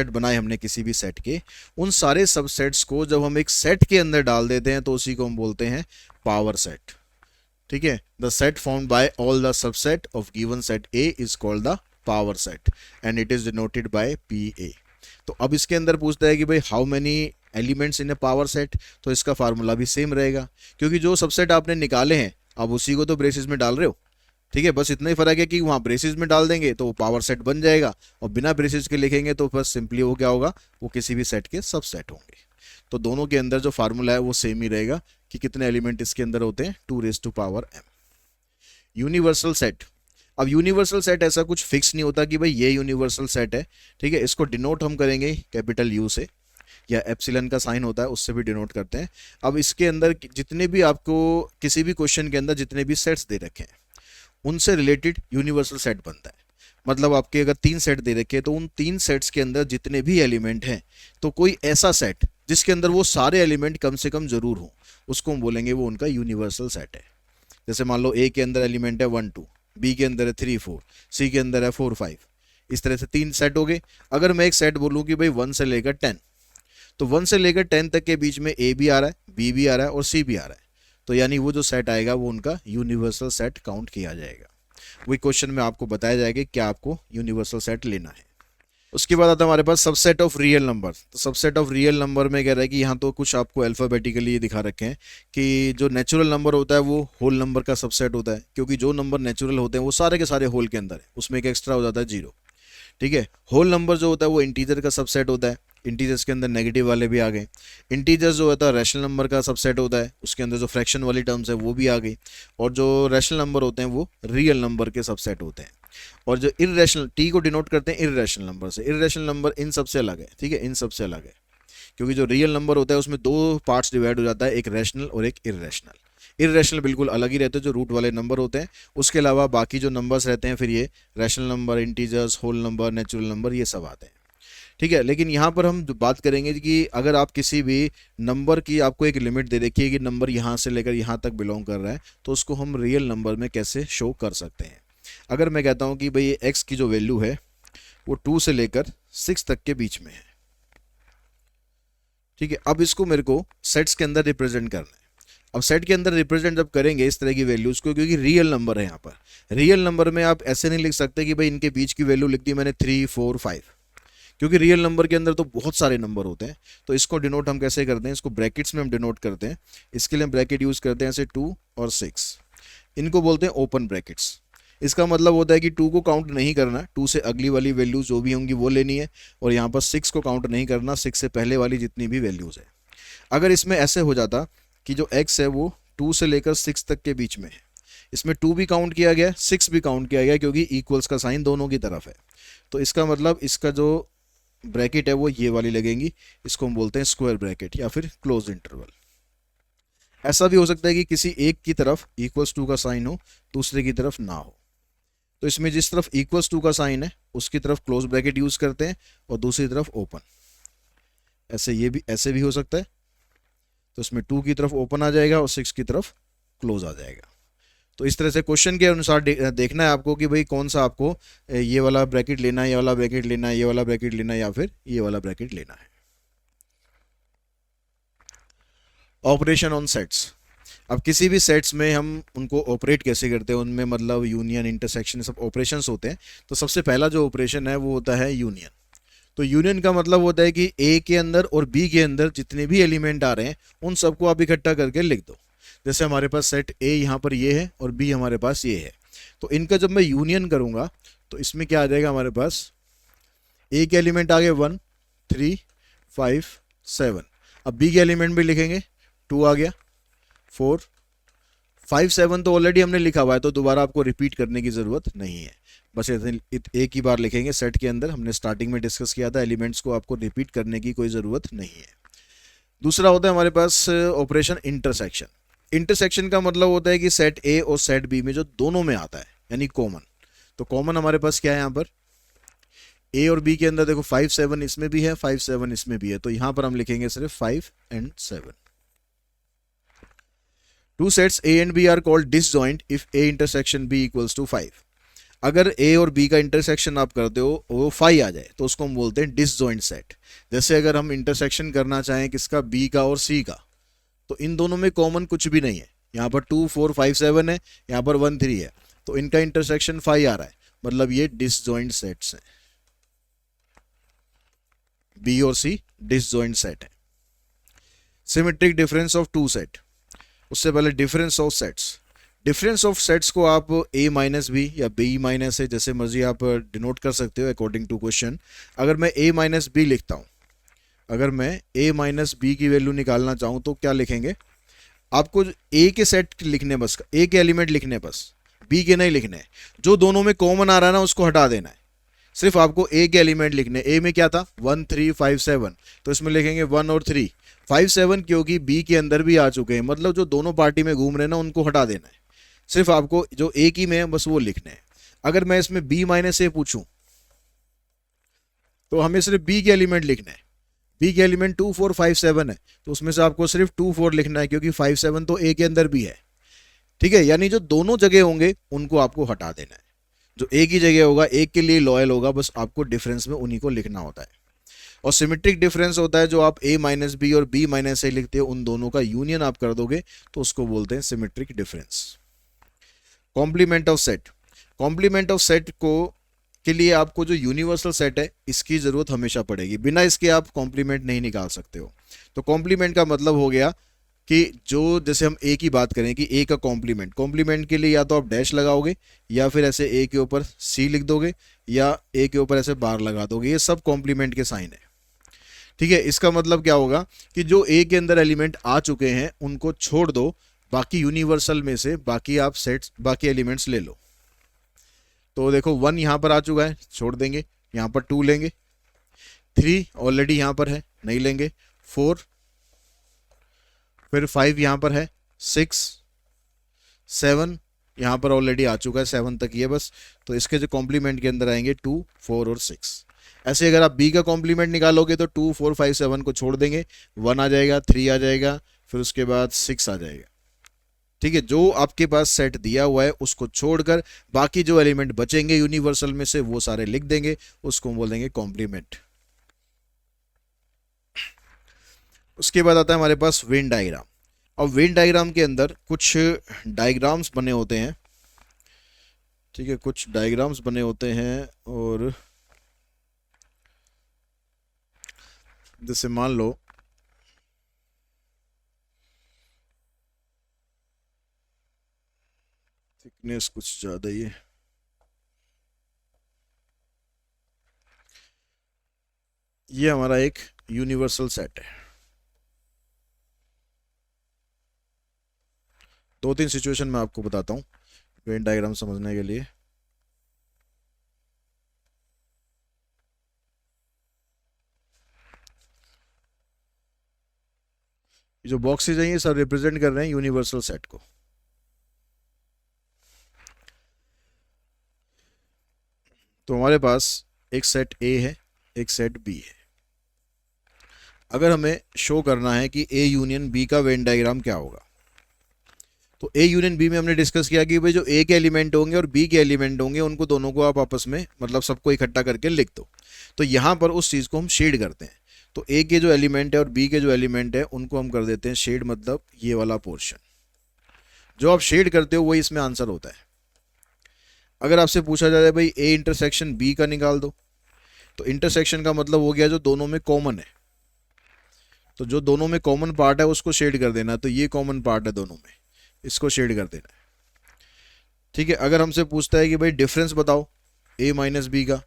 बनाए हमने किसी भी सेट के, उन सारे सबसेट्स को जब हम एक सेट के अंदर डाल देते हैं तो उसी को हम बोलते हैं पावर सेट। ठीक है, the set formed by all the subset of given set A is called the power set and it is denoted by P A. तो अब इसके अंदर पूछता है कि भाई how many elements in A power set, तो इसका फार्मूला भी सेम रहेगा, क्योंकि जो सबसेट आपने निकाले हैं अब उसी को तो ब्रेसेस में डाल रहे हो। ठीक है, बस इतना ही फर्क है कि वहाँ ब्रेसेस में डाल देंगे तो वो पावर सेट बन जाएगा, और बिना ब्रेसेस के लिखेंगे तो बस सिंपली वो क्या होगा, वो किसी भी सेट के सबसेट होंगे। तो दोनों के अंदर जो फार्मूला है वो सेम ही रहेगा कि कितने एलिमेंट इसके अंदर होते हैं, 2 raise to power m। Universal set. अब यूनिवर्सल सेट ऐसा कुछ फिक्स नहीं होता कि भाई ये यूनिवर्सल सेट है। ठीक है, इसको डिनोट हम करेंगे कैपिटल यू से, या एप्सिलॉन का साइन होता है उससे भी डिनोट करते हैं। अब इसके अंदर जितने भी आपको किसी भी क्वेश्चन के अंदर जितने भी सेट्स दे रखे हैं उनसे रिलेटेड यूनिवर्सल सेट बनता है। मतलब आपके अगर 3 सेट दे रखे हैं तो उन 3 सेट्स के अंदर जितने भी एलिमेंट हैं, तो कोई ऐसा सेट जिसके अंदर वो सारे एलिमेंट कम से कम जरूर हो, उसको हम बोलेंगे वो उनका यूनिवर्सल सेट है। जैसे मान लो ए के अंदर एलिमेंट है 1 2, बी के अंदर है 3 4, सी के अंदर है 4 5, इस तरह से 3 सेट हो गए। अगर मैं एक सेट बोलूँ कि भाई 1 से लेकर 10, तो 1 से लेकर 10 तक के बीच में ए भी आ रहा है, बी भी आ रहा है और सी भी आ रहा है, तो यानी वो जो सेट आएगा वो उनका यूनिवर्सल सेट काउंट किया जाएगा। वही क्वेश्चन में आपको बताया जाएगा क्या आपको यूनिवर्सल सेट लेना है। उसके बाद आता है हमारे पास सबसेट ऑफ रियल नंबर। तो सबसेट ऑफ रियल नंबर में कह रहा है कि यहाँ तो कुछ आपको अल्फ़ाबेटिकली ये दिखा रखे हैं कि जो नेचुरल नंबर होता है वो होल नंबर का सबसेट होता है, क्योंकि जो नंबर नेचुरल होते हैं वो सारे के सारे होल के अंदर है, उसमें एक एक्स्ट्रा हो जाता है 0। ठीक है, होल नंबर जो होता है वो इंटीजर का सबसेट होता है, इंटीजर्स के अंदर नेगेटिव वाले भी आ गए। इंटीजर्स जो होता है रैशनल नंबर का सबसेट होता है, उसके अंदर जो फ्रैक्शन वाली टर्म्स है वो भी आ गई, और जो रैशनल नंबर होते हैं वो रियल नंबर के सबसेट होते हैं। और जो इर्रेशनल, टी को डिनोट करते हैं इर्रेशनल नंबर से, इर्रेशनल नंबर इन सबसे अलग है। ठीक है, इन सबसे अलग है, क्योंकि जो रियल नंबर होता है उसमें 2 पार्ट्स डिवाइड हो जाता है, एक रैशनल और एक इर्रेशनल। इर्रेशनल बिल्कुल अलग ही रहते हैं, जो रूट वाले नंबर होते हैं। उसके अलावा बाकी जो नंबर्स रहते हैं फिर ये rational number, integers, whole number, natural number, ये सब आते हैं। ठीक है, लेकिन यहाँ पर हम बात करेंगे कि अगर आप किसी भी नंबर की आपको एक लिमिट दे रखी है कि नंबर यहाँ से लेकर यहाँ तक बिलोंग कर रहा है, तो उसको हम रियल नंबर में कैसे शो कर सकते हैं। अगर मैं कहता हूँ कि भाई x की जो वैल्यू है वो 2 से लेकर 6 तक के बीच में है। ठीक है, अब इसको मेरे को सेट्स के अंदर रिप्रेजेंट करना है। अब सेट के अंदर रिप्रेजेंट जब करेंगे इस तरह की वैल्यूज को, क्योंकि रियल नंबर है यहाँ पर, रियल नंबर में आप ऐसे नहीं लिख सकते कि भाई इनके बीच की वैल्यू लिख दी मैंने 3 4 5, क्योंकि रियल नंबर के अंदर तो बहुत सारे नंबर होते हैं। तो इसको डिनोट हम कैसे करते हैं, इसको ब्रैकेट्स में हम डिनोट करते हैं। इसके लिए हम ब्रैकेट यूज करते हैं ऐसे 2 और 6, इनको बोलते हैं ओपन ब्रैकेट्स। इसका मतलब होता है कि 2 को काउंट नहीं करना, 2 से अगली वाली वैल्यूज जो भी होंगी वो लेनी है, और यहाँ पर 6 को काउंट नहीं करना, 6 से पहले वाली जितनी भी वैल्यूज है। अगर इसमें ऐसे हो जाता कि जो x है वो 2 से लेकर 6 तक के बीच में है, इसमें 2 भी काउंट किया गया, 6 भी काउंट किया गया, क्योंकि इक्वल्स का साइन दोनों की तरफ है, तो इसका मतलब इसका जो ब्रैकेट है वो ये वाली लगेंगी। इसको हम बोलते हैं स्क्वायर ब्रैकेट या फिर क्लोज इंटरवल। ऐसा भी हो सकता है कि किसी एक की तरफ इक्वल्स 2 का साइन हो, दूसरे की तरफ ना हो, तो इसमें जिस तरफ इक्वल्स 2 का साइन है उसकी तरफ क्लोज ब्रैकेट यूज करते हैं और दूसरी तरफ ओपन। ऐसे ये भी ऐसे भी हो सकता है, तो इसमें 2 की तरफ ओपन आ जाएगा और 6 की तरफ क्लोज आ जाएगा। तो इस तरह से क्वेश्चन के अनुसार देखना है आपको कि भाई कौन सा आपको ये वाला ब्रैकेट लेना है, ये वाला ब्रैकेट लेना है, ये वाला ब्रैकेट लेना है, या फिर ये वाला ब्रैकेट लेना है। Operation on sets. अब किसी भी सेट्स में हम उनको ऑपरेट कैसे करते हैं, उनमें मतलब यूनियन, इंटरसेक्शन, सब ऑपरेशंस होते हैं। तो सबसे पहला जो ऑपरेशन है वो होता है यूनियन। तो यूनियन का मतलब होता है कि ए के अंदर और बी के अंदर जितने भी एलिमेंट आ रहे हैं उन सबको आप इकट्ठा करके लिख दो। जैसे हमारे पास सेट ए यहाँ पर ये है और बी हमारे पास ये है, तो इनका जब मैं यूनियन करूँगा तो इसमें क्या आ जाएगा हमारे पास, ए के एलिमेंट आ गए 1 3 5 7। अब बी के एलिमेंट भी लिखेंगे, 2 आ गया, 4 5 7 तो ऑलरेडी हमने लिखा हुआ है, तो दोबारा आपको रिपीट करने की ज़रूरत नहीं है। बस एक ही बार लिखेंगे। सेट के अंदर हमने स्टार्टिंग में डिस्कस किया था, एलिमेंट्स को आपको रिपीट करने की कोई ज़रूरत नहीं है। दूसरा होता है हमारे पास ऑपरेशन इंटरसेक्शन। इंटरसेक्शन का मतलब होता है कि सेट ए और सेट बी में जो दोनों में आता है, यानी कॉमन। तो कॉमन हमारे पास क्या है यहाँ पर, ए और बी के अंदर देखो 5 7 इसमें भी है, 5 7 इसमें भी है, तो यहाँ पर हम लिखेंगे सिर्फ 5 and 7। Two sets A and B are called disjoint if A intersection B equals to 5। अगर ए और बी का इंटरसेक्शन आप करते हो वो 5 आ जाए तो उसको हम बोलते हैं डिसजॉइंट सेट। जैसे अगर हम इंटरसेक्शन करना चाहें किसका, बी का और सी का, तो इन दोनों में कॉमन कुछ भी नहीं है। यहाँ पर 2 4 5 7 है, यहाँ पर 1 3 है, तो इनका इंटरसेक्शन 5 आ रहा है, मतलब ये डिसजॉइंट सेट्स हैं। बी और सी डिसजॉइंट सेट है। Symmetric difference of two set. उससे पहले difference of sets. Difference of sets को आप a माइनस बी या b माइनस है, जैसे मर्जी आप डिनोट कर सकते हो अकॉर्डिंग टू क्वेश्चन। अगर मैं a माइनस बी लिखता हूँ, अगर मैं a माइनस बी की वैल्यू निकालना चाहूँ तो क्या लिखेंगे, आपको a के सेट लिखने, बस a के एलिमेंट लिखने, बस b के नहीं लिखने। जो दोनों में कॉमन आ रहा है ना उसको हटा देना है, सिर्फ आपको a के एलिमेंट लिखने। a में क्या था 1 3 5 7, तो इसमें लिखेंगे 1 और 3 5 7, क्योंकि b के अंदर भी आ चुके हैं, मतलब जो दोनों पार्टी में घूम रहे हैं ना उनको हटा देना है, सिर्फ आपको जो ए की में है बस वो लिखने हैं। अगर मैं इसमें बी माइनस ए पूछूं तो हमें सिर्फ बी के एलिमेंट लिखना है। बी के एलिमेंट 2 4 5 7 है, तो उसमें से आपको सिर्फ 2 4 लिखना है, क्योंकि 5 7 तो ए के अंदर भी है। ठीक है, यानी जो दोनों जगह होंगे उनको आपको हटा देना है। जो ए की जगह होगा एक के लिए लॉयल होगा, बस आपको डिफरेंस में उन्हीं को लिखना होता है। और सिमेट्रिक डिफरेंस होता है जो आप a माइनस बी और b माइनस ए लिखते हो, उन दोनों का यूनियन आप कर दोगे तो उसको बोलते हैं symmetric difference. Complement of set. Complement of set को के लिए आपको जो यूनिवर्सल सेट है इसकी जरूरत हमेशा पड़ेगी, बिना इसके आप कॉम्प्लीमेंट नहीं निकाल सकते हो। तो कॉम्प्लीमेंट का मतलब हो गया कि जो, जैसे हम ए की बात करें कि ए का कॉम्प्लीमेंट, कॉम्प्लीमेंट के लिए या तो आप डैश लगाओगे या फिर ऐसे ए के ऊपर सी लिख दोगे या ए के ऊपर ऐसे बार लगा दोगे, ये सब कॉम्प्लीमेंट के साइन है। ठीक है, इसका मतलब क्या होगा कि जो ए के अंदर एलिमेंट आ चुके हैं उनको छोड़ दो, बाकी यूनिवर्सल में से बाकी आप सेट्स, बाकी एलिमेंट्स ले लो। तो देखो 1 यहाँ पर आ चुका है, छोड़ देंगे, यहाँ पर 2 लेंगे, 3 ऑलरेडी यहाँ पर है, नहीं लेंगे, 4, फिर 5 यहाँ पर है, 6 7 यहाँ पर ऑलरेडी आ चुका है, 7 तक ये बस। तो इसके जो कॉम्प्लीमेंट के अंदर आएंगे 2 4 और 6। ऐसे अगर आप बी का कॉम्प्लीमेंट निकालोगे तो 2 4 5 7 को छोड़ देंगे, 1 आ जाएगा, 3 आ जाएगा, फिर उसके बाद 6 आ जाएगा। ठीक है, जो आपके पास सेट दिया हुआ है उसको छोड़कर बाकी जो एलिमेंट बचेंगे यूनिवर्सल में से वो सारे लिख देंगे, उसको बोल देंगे कॉम्प्लीमेंट। उसके बाद आता है हमारे पास वेन डायग्राम। अब वेन डायग्राम के अंदर कुछ डायग्राम्स बने होते हैं। ठीक है, कुछ डायग्राम्स बने होते हैं, और जैसे मान लो थिकनेस कुछ ज्यादा ही है, ये हमारा एक यूनिवर्सल सेट है। 2 3 सिचुएशन मैं आपको बताता हूँ वेन डायग्राम समझने के लिए। जो बॉक्सेज हैं ये सब रिप्रेजेंट कर रहे हैं यूनिवर्सल सेट को। तो हमारे पास एक सेट ए है, एक सेट बी है। अगर हमें शो करना है कि ए यूनियन बी का वेन डायग्राम क्या होगा, तो ए यूनियन बी में हमने डिस्कस किया कि भाई जो ए के एलिमेंट होंगे और बी के एलिमेंट होंगे उनको दोनों को आप आपस में मतलब सबको इकट्ठा करके लिख दो। तो यहाँ पर उस चीज़ को हम शेड करते हैं। तो ए के जो एलिमेंट है और बी के जो एलिमेंट है उनको हम कर देते हैं शेड, मतलब ये वाला पोर्शन जो आप शेड करते हो वही इसमें आंसर होता है। अगर आपसे पूछा जाए भाई ए इंटरसेक्शन बी का निकाल दो, तो इंटरसेक्शन का मतलब हो गया जो दोनों में कॉमन है, तो जो दोनों में कॉमन पार्ट है उसको शेड कर देना। तो ये कॉमन पार्ट है दोनों में, इसको शेड कर देना है। ठीक है, अगर हमसे पूछता है कि भाई डिफरेंस बताओ ए माइनस बी का,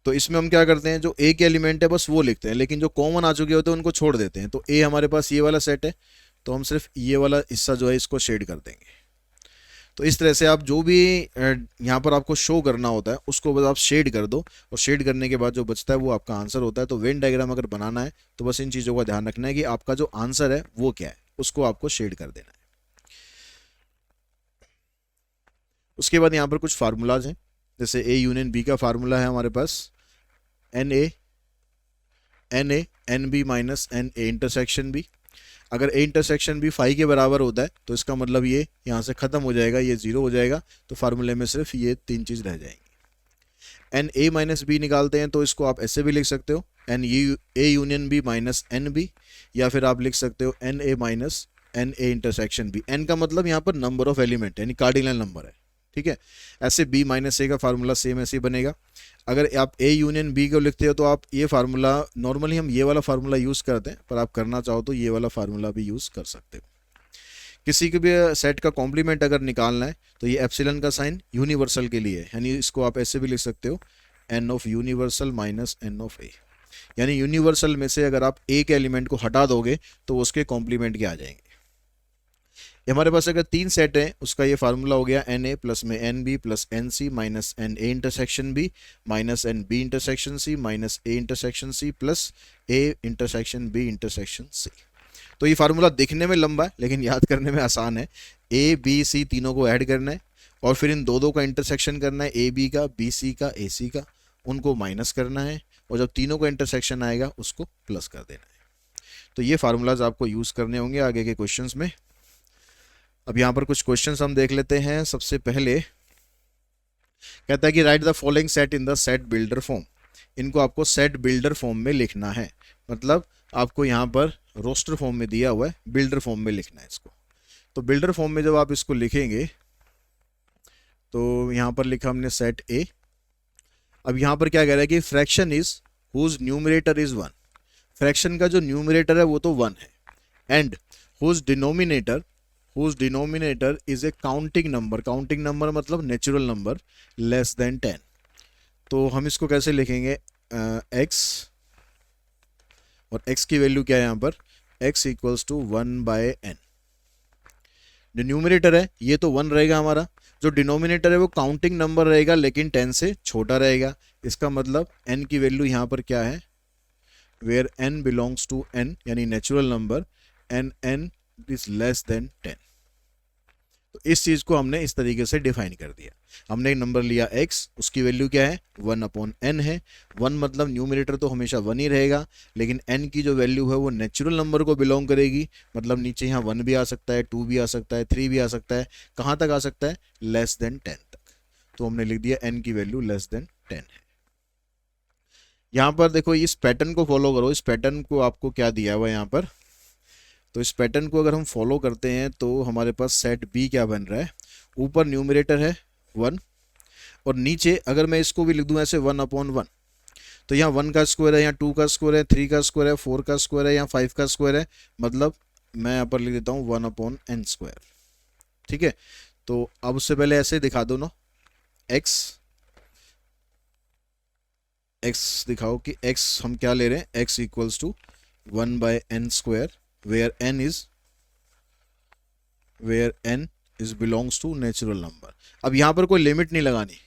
तो इसमें हम क्या करते हैं, जो ए के एलिमेंट है बस वो लिखते हैं, लेकिन जो कॉमन आ चुके होते हैं उनको छोड़ देते हैं। तो ए हमारे पास ये वाला सेट है, तो हम सिर्फ ये वाला हिस्सा जो है इसको शेड कर देंगे। तो इस तरह से आप जो भी यहाँ पर आपको शो करना होता है उसको बस आप शेड कर दो, और शेड करने के बाद जो बचता है वो आपका आंसर होता है। तो वेन डायग्राम अगर बनाना है तो बस इन चीज़ों का ध्यान रखना है कि आपका जो आंसर है वो क्या है, उसको आपको शेड कर देना है। उसके बाद यहाँ पर कुछ फार्मूलाज हैं, जैसे ए यूनियन बी का फार्मूला है हमारे पास n A n B minus n A intersection B. अगर ए इंटरसेक्शन बी फाई के बराबर होता है तो इसका मतलब ये यहाँ से ख़त्म हो जाएगा, ये जीरो हो जाएगा, तो फार्मूले में सिर्फ ये तीन चीज़ रह जाएंगी। एन ए माइनस बी निकालते हैं तो इसको आप ऐसे भी लिख सकते हो n A union B minus n B, या फिर आप लिख सकते हो n A minus n A intersection B. N का मतलब यहाँ पर नंबर ऑफ एलिमेंट यानी कार्डिनल नंबर है। ठीक है, ऐसे बी माइनस ए का फार्मूला सेम ऐसे ही बनेगा। अगर आप ए यूनियन बी को लिखते हो तो आप ये फार्मूला, नॉर्मली हम ये वाला फार्मूला यूज़ करते हैं, पर आप करना चाहो तो ये वाला फार्मूला भी यूज़ कर सकते हो। किसी के भी सेट का कॉम्प्लीमेंट अगर निकालना है तो ये एप्सिलन का साइन यूनिवर्सल के लिए है, यानी इसको आप ऐसे भी लिख सकते हो n of universal minus n of A, यानी यूनिवर्सल में से अगर आप ए के एलिमेंट को हटा दोगे तो उसके कॉम्प्लीमेंट के आ जाएंगे। हमारे पास अगर तीन सेट हैं उसका ये फार्मूला हो गया एन ए प्लस में n B plus n C minus n A intersection B minus n B intersection C minus A intersection C plus A intersection B intersection C. तो ये फार्मूला दिखने में लंबा है लेकिन याद करने में आसान है। ए बी सी तीनों को ऐड करना है और फिर इन दो का इंटरसेक्शन करना है, ए बी का बी सी का ए सी का, उनको माइनस करना है और जब तीनों का इंटरसेक्शन आएगा उसको प्लस कर देना है। तो ये फार्मूलाज आपको यूज़ करने होंगे आगे के क्वेश्चंस में। अब यहाँ पर कुछ क्वेश्चंस हम देख लेते हैं। सबसे पहले कहता है कि right the following set in the set builder form. इनको आपको सेट बिल्डर फॉर्म में लिखना है, मतलब आपको यहाँ पर रोस्टर फॉर्म में दिया हुआ है, बिल्डर फॉर्म में लिखना है इसको। तो बिल्डर फॉर्म में जब आप इसको लिखेंगे तो यहाँ पर लिखा हमने सेट ए। अब यहाँ पर क्या कह रहा है कि fraction is whose numerator is 1। Fraction का जो न्यूमरेटर है वो तो 1 है, and whose denominator is a counting number. Counting number मतलब नेचुरल नंबर लेस देन 10। तो हम इसको कैसे लिखेंगे, x, और x की वैल्यू क्या है यहाँ पर, x इक्वल्स टू 1/n। जो न्यूमरेटर है ये तो 1 रहेगा हमारा, जो डिनोमिनेटर है वो काउंटिंग नंबर रहेगा लेकिन 10 से छोटा रहेगा। इसका मतलब n की वैल्यू यहाँ पर क्या है, where n belongs to n यानी natural number, and n is less than 10। तो इस चीज को हमने इस तरीके से डिफाइन कर दिया। हमने एक नंबर लिया x, उसकी वैल्यू क्या है 1/n है। 1 मतलब न्यूमरेटर तो हमेशा 1 ही रहेगा, लेकिन n की जो वैल्यू है वो नेचुरल नंबर को बिलोंग करेगी, मतलब नीचे यहाँ 1 भी आ सकता है, 2 भी आ सकता है, 3 भी आ सकता है। कहाँ तक आ सकता है, लेस देन 10 तक। तो हमने लिख दिया n की वैल्यू लेस देन 10 है। यहाँ पर देखो इस पैटर्न को फॉलो करो, इस पैटर्न को आपको क्या दिया हुआ है यहाँ पर, तो इस पैटर्न को अगर हम फॉलो करते हैं तो हमारे पास सेट बी क्या बन रहा है, ऊपर न्यूमरेटर है 1 और नीचे अगर मैं इसको भी लिख दूं ऐसे 1/1, तो यहाँ 1 का स्क्वायर है, यहाँ 2 का स्क्वायर है, 3 का स्क्वायर है, 4 का स्क्वायर है, यहाँ 5 का स्क्वायर है, मतलब मैं यहाँ पर लिख देता हूँ 1/n²। ठीक है, तो अब उससे पहले ऐसे दिखा दो ना, x दिखाओ कि x हम क्या ले रहे हैं, x equals to 1/n², where n is belongs to natural number. अब यहाँ पर कोई लिमिट नहीं लगानी,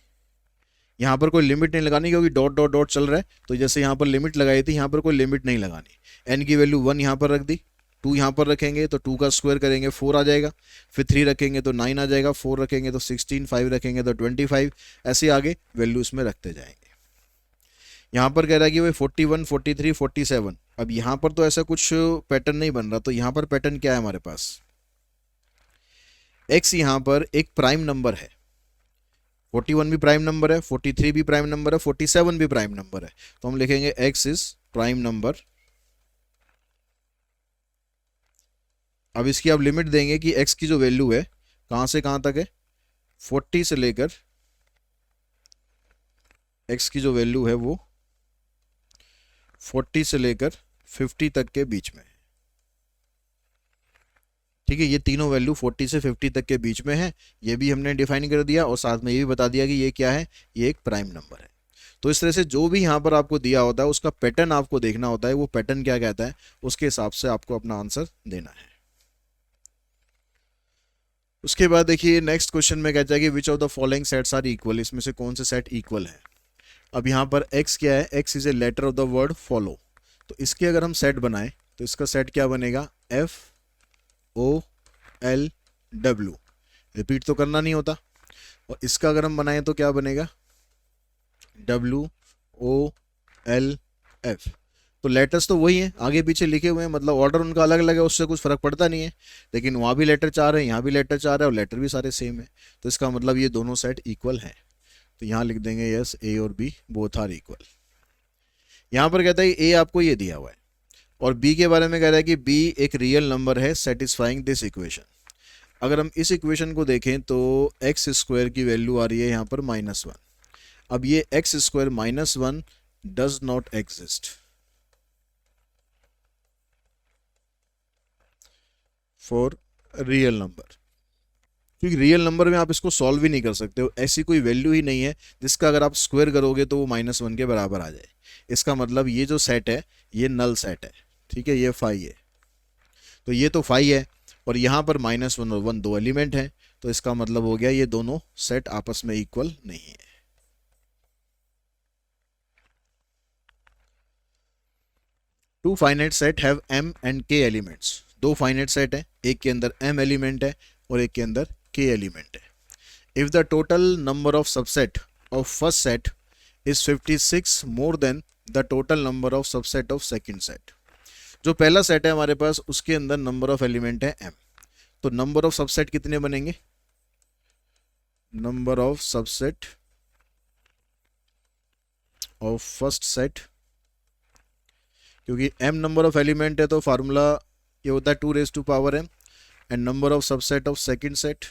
यहाँ पर कोई लिमिट नहीं लगानी क्योंकि डॉट डॉट डॉट चल रहा है, तो जैसे यहाँ पर लिमिट लगाई थी यहाँ पर कोई लिमिट नहीं लगानी। n की वैल्यू 1 यहाँ पर रख दी, 2 यहाँ पर रखेंगे तो 2 का स्क्वायर करेंगे 4 आ जाएगा, फिर 3 रखेंगे तो 9 आ जाएगा, 4 रखेंगे तो 16, 5 रखेंगे तो 25, ऐसे आगे वैल्यू इसमें रखते जाएंगे। यहाँ पर कह रहा है कि भाई 41, 43, 47। अब यहाँ पर तो ऐसा कुछ पैटर्न नहीं बन रहा, तो यहाँ पर पैटर्न क्या है हमारे पास, x यहाँ पर एक प्राइम नंबर है, 41 भी प्राइम नंबर है, 43 भी प्राइम नंबर है, 47 भी प्राइम नंबर है, तो हम लिखेंगे x इज प्राइम नंबर। अब इसकी आप लिमिट देंगे कि x की जो वैल्यू है कहाँ से कहाँ तक है, 40 से लेकर, x की जो वैल्यू है वो 40 से लेकर 50 तक के बीच में है। ठीक है, ये तीनों वैल्यू 40 से 50 तक के बीच में है, ये भी हमने डिफाइन कर दिया और साथ में ये भी बता दिया कि ये क्या है, ये एक प्राइम नंबर है। तो इस तरह से जो भी यहाँ पर आपको दिया होता है उसका पैटर्न आपको देखना होता है, वो पैटर्न क्या कहता है उसके हिसाब से आपको अपना आंसर देना है। उसके बाद देखिए नेक्स्ट क्वेश्चन में कहता है कि which of the following sets are equal, इसमें से कौन से सेट इक्वल है। अब यहाँ पर x क्या है, x is a letter of the word follow, तो इसके अगर हम सेट बनाएं तो इसका सेट क्या बनेगा, F O L W, repeat तो करना नहीं होता, और इसका अगर हम बनाएं तो क्या बनेगा, W O L F। तो लेटर्स तो वही हैं, आगे पीछे लिखे हुए हैं, मतलब ऑर्डर उनका अलग अलग है, उससे कुछ फर्क पड़ता नहीं है, लेकिन वहाँ भी लेटर 4 है, यहाँ भी लेटर 4 है और लेटर भी सारे सेम है, तो इसका मतलब ये दोनों सेट इक्वल हैं। तो यहाँ लिख देंगे यस, ए और बी बोथ आर इक्वल। यहाँ पर कहता है ए आपको ये दिया हुआ है और बी के बारे में कह रहा है कि बी एक रियल नंबर है सेटिस्फाइंग दिस इक्वेशन। अगर हम इस इक्वेशन को देखें तो एक्स स्क्वायर की वैल्यू आ रही है यहाँ पर -1। अब ये x square -1 does not exist for real number, क्योंकि रियल नंबर में आप इसको सॉल्व ही नहीं कर सकते हो, ऐसी कोई वैल्यू ही नहीं है जिसका अगर आप स्क्वायर करोगे तो वो -1 के बराबर आ जाए। इसका मतलब ये जो सेट है ये नल सेट है, ठीक है, ये फाई है, तो ये तो फाई है और यहाँ पर -1 और 1 दो एलिमेंट हैं, तो इसका मतलब हो गया ये दोनों सेट आपस में इक्वल नहीं है। Two finite set have m and k elements, दो फाइनाइट सेट है, एक के अंदर m एलिमेंट है और एक के अंदर k एलिमेंट है। If the total number of subset of first set is 56 more than the total number of subset of second set, जो पहला सेट है हमारे पास उसके अंदर नंबर ऑफ एलिमेंट है m, तो नंबर ऑफ सबसेट कितने बनेंगे, number of subset of first set, क्योंकि m नंबर ऑफ एलिमेंट है तो फार्मूला ये होता है 2m, and number of subset of second set,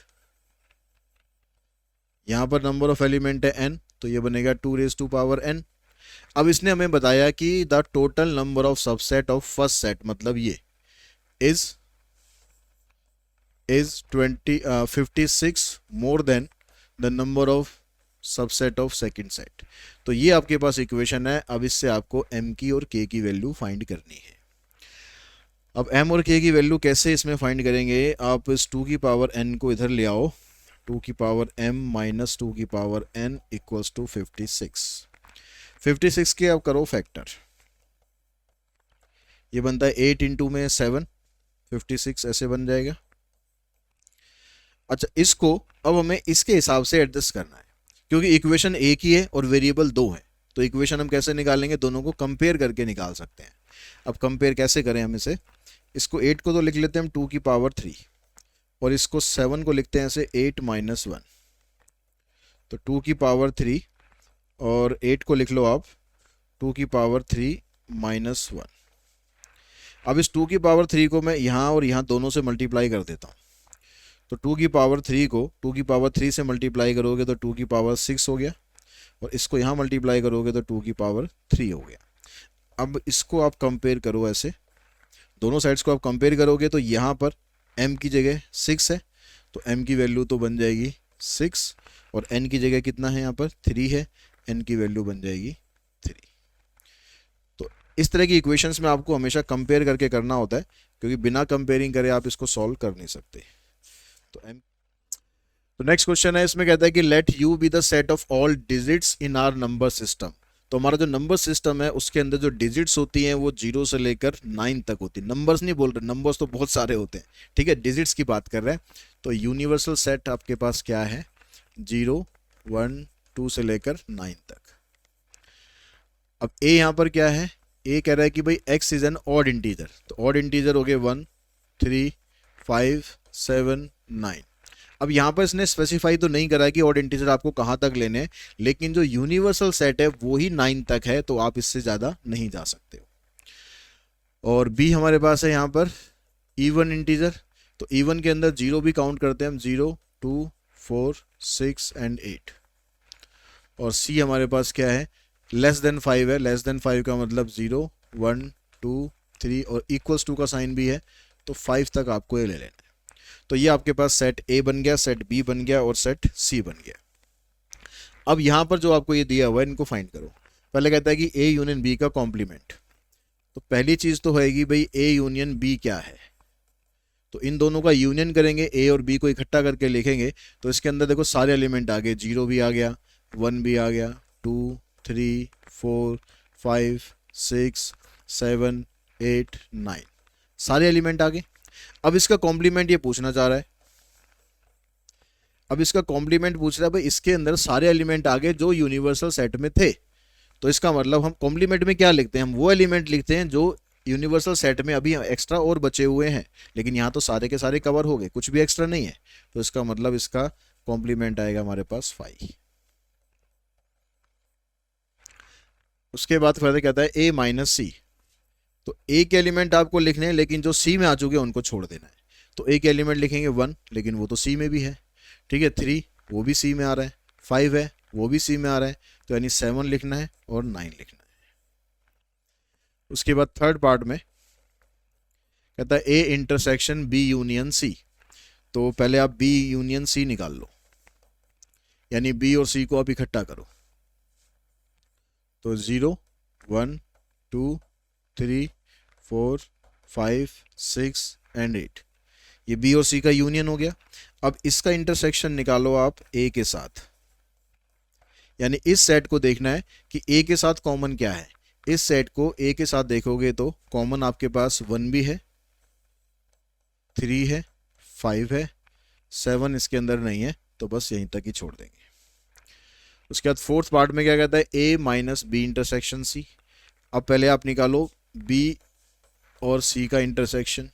यहाँ पर नंबर ऑफ एलिमेंट है n तो ये बनेगा 2n। अब इसने हमें बताया कि the total number of subset of first set, मतलब ये is 56 more than the number of subset of second set. तो ये आपके पास इक्वेशन है, अब इससे आपको m की और k की वैल्यू फाइंड करनी है। अब m और k की वैल्यू कैसे इसमें फाइंड करेंगे, आप इस 2 की पावर n को इधर ले आओ, 2 की पावर m माइनस 2 की पावर n इक्वल्स टू 56 के अब करो फैक्टर, ये बनता है 8 इंटू में 7, 56 ऐसे बन जाएगा। अच्छा, इसको अब हमें इसके हिसाब से एडजस्ट करना है, क्योंकि इक्वेशन एक ही है और वेरिएबल दो है, तो इक्वेशन हम कैसे निकालेंगे, दोनों को कंपेयर करके निकाल सकते हैं। अब कंपेयर कैसे करें हम इसे, इसको 8 को तो लिख लेते हैं हम 2 की पावर 3 और इसको 7 को लिखते हैं ऐसे 8 माइनस 1, तो 2 की पावर 3 और 8 को लिख लो आप 2 की पावर 3 माइनस 1। अब इस 2 की पावर 3 को मैं यहाँ और यहाँ दोनों से मल्टीप्लाई कर देता हूँ, तो 2 की पावर 3 को 2 की पावर 3 से मल्टीप्लाई करोगे तो 2 की पावर 6 हो गया, और इसको यहाँ मल्टीप्लाई करोगे तो 2 की पावर 3 हो गया। अब इसको आप कंपेयर करो ऐसे, दोनों साइड्स को आप कंपेयर करोगे तो यहाँ पर m की जगह 6 है तो m की वैल्यू तो बन जाएगी 6, और n की जगह कितना है यहाँ पर 3 है, n की वैल्यू बन जाएगी 3। तो इस तरह की इक्वेशंस में आपको हमेशा कंपेयर करके करना होता है, क्योंकि बिना कंपेयरिंग करे आप इसको सॉल्व कर नहीं सकते। तो नेक्स्ट क्वेश्चन है, इसमें कहता है कि let u be the set of all digits in our number system. तो हमारा जो नंबर सिस्टम है उसके अंदर जो डिजिट्स होती हैं वो 0 से लेकर 9 तक होती है, नंबर्स नहीं बोल रहे, नंबर्स तो बहुत सारे होते हैं, ठीक है, डिजिट्स की बात कर रहे हैं। तो यूनिवर्सल सेट आपके पास क्या है, 0 1 2 से लेकर 9 तक। अब ए यहाँ पर क्या है, ए कह रहा है कि भाई x is an odd integer, तो ऑड इंटीजर हो गए 1 3 5 7 9। अब यहाँ पर इसने स्पेसिफाई तो नहीं करा कि ऑड इंटीजर आपको कहाँ तक लेने हैं, लेकिन जो यूनिवर्सल सेट है वो ही 9 तक है, तो आप इससे ज़्यादा नहीं जा सकते हो। और बी हमारे पास है यहाँ पर इवन इंटीजर, तो इवन के अंदर जीरो भी काउंट करते हैं हम, 0 2 4 6 एंड 8। और सी हमारे पास क्या है, लेस देन 5 है, लेस देन 5 का मतलब 0 1 2 3 और इक्वल्स टू का साइन भी है, तो 5 तक आपको ये ले लेना है। तो ये आपके पास सेट ए बन गया, सेट बी बन गया और सेट सी बन गया। अब यहाँ पर जो आपको ये दिया हुआ है इनको फाइंड करो। पहले कहता है कि ए यूनियन बी का कॉम्प्लीमेंट, तो पहली चीज तो होएगी भाई ए यूनियन बी क्या है, तो इन दोनों का यूनियन करेंगे, ए और बी को इकट्ठा करके लिखेंगे, तो इसके अंदर देखो सारे एलिमेंट आ गए, 0 भी आ गया, 1 भी आ गया, 2 3 4 5 6 7 8 9, सारे एलिमेंट आ गए। अब इसका कॉम्प्लीमेंट ये पूछना चाह रहा है, अब इसका कॉम्प्लीमेंट पूछ रहा है भाई इसके अंदर सारे एलिमेंट आ गए जो यूनिवर्सल सेट में थे, तो इसका मतलब हम कॉम्प्लीमेंट में क्या लिखते हैं, हम वो एलिमेंट लिखते हैं जो यूनिवर्सल सेट में अभी एक्स्ट्रा और बचे हुए हैं, लेकिन यहाँ तो सारे के सारे कवर हो गए, कुछ भी एक्स्ट्रा नहीं है, तो इसका मतलब इसका कॉम्प्लीमेंट आएगा हमारे पास 5। उसके बाद फिर कहता है ए माइनस सी, तो ए के एलिमेंट आपको लिखने हैं लेकिन जो सी में आ चुके हैं उनको छोड़ देना है, तो ए के एलिमेंट लिखेंगे 1, लेकिन वो तो सी में भी है, ठीक है, 3 वो भी सी में आ रहा है, 5 है वो भी सी में आ रहा है, तो यानी 7 लिखना है और 9 लिखना है। उसके बाद थर्ड पार्ट में कहता है A intersection B union C, तो पहले आप बी यूनियन सी निकाल लो, यानी बी और सी को आप इकट्ठा करो, तो 0 1 2 3 4 5 6 एंड 8, ये बी और सी का यूनियन हो गया। अब इसका इंटरसेक्शन निकालो आप ए के साथ, यानी इस सेट को देखना है कि ए के साथ कॉमन क्या है, इस सेट को ए के साथ देखोगे तो कॉमन आपके पास 1 भी है, 3 है, 5 है, 7 इसके अंदर नहीं है, तो बस यहीं तक ही छोड़ देंगे। उसके बाद फोर्थ पार्ट में क्या कहता है, ए माइनस बी इंटरसेक्शन सी। अब पहले आप निकालो बी और सी का इंटरसेक्शन,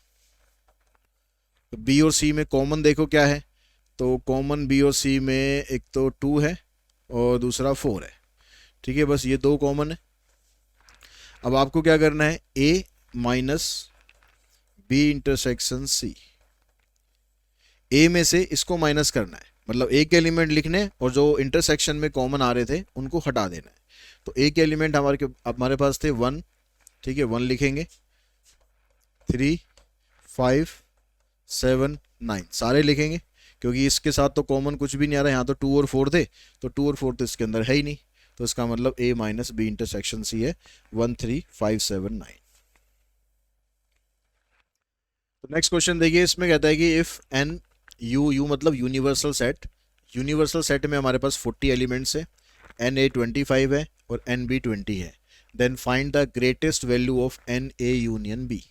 तो बी और सी में कॉमन देखो क्या है, तो कॉमन बी और सी में एक तो 2 है और दूसरा 4 है, ठीक है, बस ये दो कॉमन है। अब आपको क्या करना है, ए माइनस बी इंटरसेक्शन सी, ए में से इसको माइनस करना है, मतलब ए के एलिमेंट लिखने और जो इंटरसेक्शन में कॉमन आ रहे थे उनको हटा देना है। तो ए के एलिमेंट हमारे पास थे 1, ठीक है, 1 लिखेंगे, 3 5 7 9 सारे लिखेंगे, क्योंकि इसके साथ तो कॉमन कुछ भी नहीं आ रहा है, यहाँ तो 2 और 4 थे, तो 2 और 4 तो इसके अंदर है ही नहीं, तो इसका मतलब ए माइनस बी इंटरसेक्शन सी है 1 3 5 7 9। तो नेक्स्ट क्वेश्चन देखिए, इसमें कहता है कि इफ एन यू मतलब यूनिवर्सल सेट, यूनिवर्सल सेट में हमारे पास 40 एलिमेंट्स है, एन ए 25 है और एन बी 20 है, then find the greatest value of n A union B.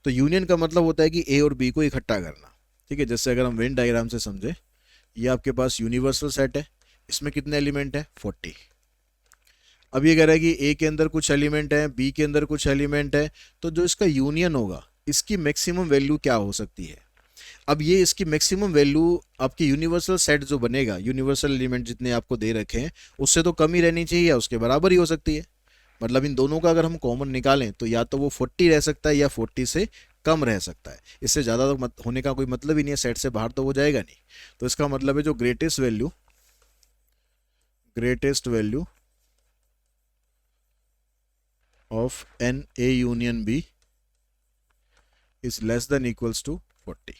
तो यूनियन का मतलब होता है कि ए और बी को इकट्ठा करना, ठीक है, जैसे अगर हम वेन डायग्राम से समझे, ये आपके पास यूनिवर्सल सेट है, इसमें कितने एलिमेंट है 40। अब ये कह रहा है कि ए के अंदर कुछ एलिमेंट है, बी के अंदर कुछ एलिमेंट है, तो जो इसका यूनियन होगा इसकी मैक्सिमम वैल्यू क्या हो सकती है। अब ये इसकी मैक्सिमम वैल्यू आपकी यूनिवर्सल सेट जो बनेगा, यूनिवर्सल एलिमेंट जितने आपको दे रखे हैं उससे तो कम ही रहनी चाहिए या उसके बराबर ही हो सकती है। मतलब इन दोनों का अगर हम कॉमन निकालें तो या तो वो 40 रह सकता है या 40 से कम रह सकता है, इससे ज़्यादा तो होने का कोई मतलब ही नहीं है, सेट से बाहर तो वो जाएगा नहीं। तो इसका मतलब है जो greatest value of n A union B is less than equals to 40,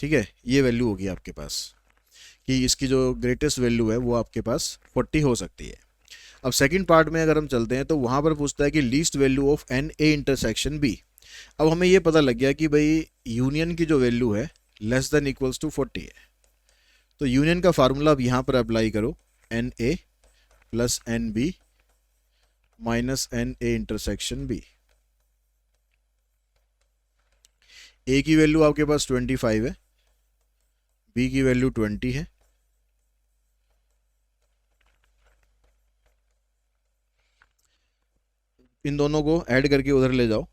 ठीक है, ये वैल्यू होगी आपके पास, कि इसकी जो ग्रेटेस्ट वैल्यू है वो आपके पास 40 हो सकती है। अब सेकंड पार्ट में अगर हम चलते हैं तो वहाँ पर पूछता है कि least value of n A intersection B. अब हमें ये पता लग गया कि भाई यूनियन की जो वैल्यू है लेस देन इक्वल्स टू 40 है, तो यूनियन का फार्मूला अब यहाँ पर अप्लाई करो, n A plus n B minus n A intersection B. A की वैल्यू आपके पास 25 है, बी की वैल्यू 20 है, इन दोनों को ऐड करके उधर ले जाओ,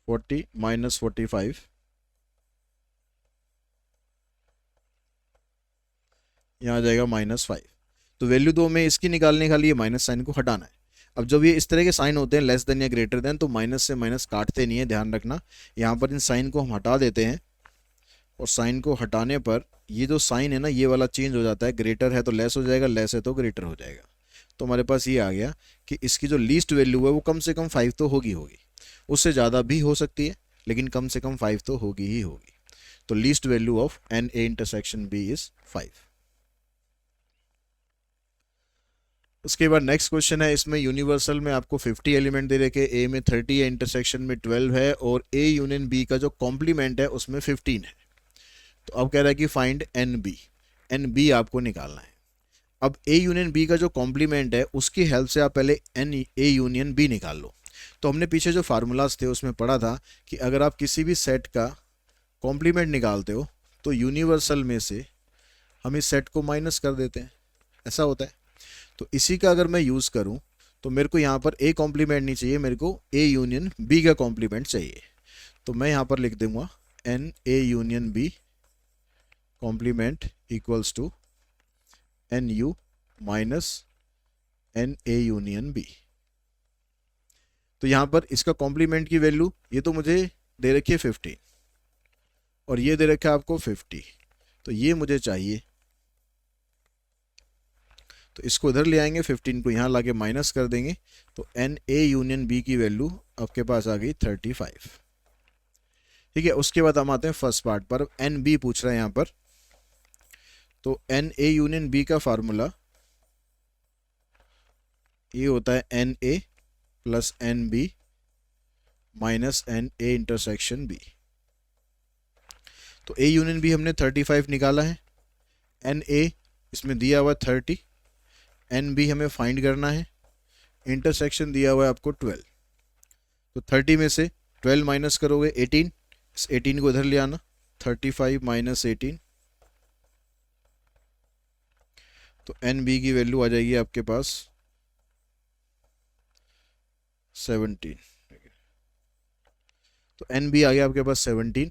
40 माइनस 45, यहाँ आ जाएगा -5। तो वैल्यू तो हमें इसकी निकालने के लिए माइनस साइन को हटाना है। अब जब ये इस तरह के साइन होते हैं लेस देन या ग्रेटर देन, तो माइनस से माइनस काटते नहीं है, ध्यान रखना। यहाँ पर इन साइन को हम हटा देते हैं, और साइन को हटाने पर ये जो साइन है ना, ये वाला चेंज हो जाता है, ग्रेटर है तो लेस हो जाएगा, लेस है तो ग्रेटर हो जाएगा। तो हमारे पास ये आ गया कि इसकी जो लीस्ट वैल्यू है वो कम से कम 5 तो होगी होगी, उससे ज़्यादा भी हो सकती है, लेकिन कम से कम 5 तो होगी ही होगी। तो least value of n A intersection B is 5। उसके बाद नेक्स्ट क्वेश्चन है, इसमें यूनिवर्सल में आपको 50 एलिमेंट दे रखे, ए में 30 है, इंटरसेक्शन में 12 है, और ए यूनियन बी का जो कॉम्प्लीमेंट है उसमें 15 है। तो अब कह रहा है कि फाइंड एन बी आपको निकालना है। अब ए यूनियन बी का जो कॉम्प्लीमेंट है उसकी हेल्प से आप पहले एन ए यूनियन बी निकाल लो। तो हमने पीछे जो फार्मूलाज थे उसमें पढ़ा था कि अगर आप किसी भी सेट का कॉम्प्लीमेंट निकालते हो तो यूनिवर्सल में से हम इस सेट को माइनस कर देते हैं, ऐसा होता है। तो इसी का अगर मैं यूज़ करूं तो मेरे को यहाँ पर ए कॉम्प्लीमेंट नहीं चाहिए, मेरे को ए यूनियन बी का कॉम्प्लीमेंट चाहिए। तो मैं यहाँ पर लिख दूंगा n A union B complement equals to n U minus n A union B. तो यहाँ पर इसका कॉम्प्लीमेंट की वैल्यू ये तो मुझे दे रखी है 15, और ये दे रखा है आपको 50, तो ये मुझे चाहिए। तो इसको इधर ले आएंगे, 15 को यहाँ लाके माइनस कर देंगे, तो एन ए यूनियन बी की वैल्यू आपके पास आ गई 35। ठीक है, उसके बाद हम आते हैं फर्स्ट पार्ट पर, एन बी पूछ रहा है यहाँ पर। तो एन ए यूनियन बी का फार्मूला ये होता है n A plus n B minus n A intersection B. तो ए यूनियन बी हमने 35 निकाला है, एन ए इसमें दिया हुआ 30, एन बी हमें फाइंड करना है, इंटरसेक्शन दिया हुआ है आपको 12। तो 30 में से 12 माइनस करोगे 18, इस 18 को इधर ले आना, 35 माइनस 18, तो एन बी की वैल्यू आ जाएगी आपके पास 17। तो एन बी आ गया आपके पास 17।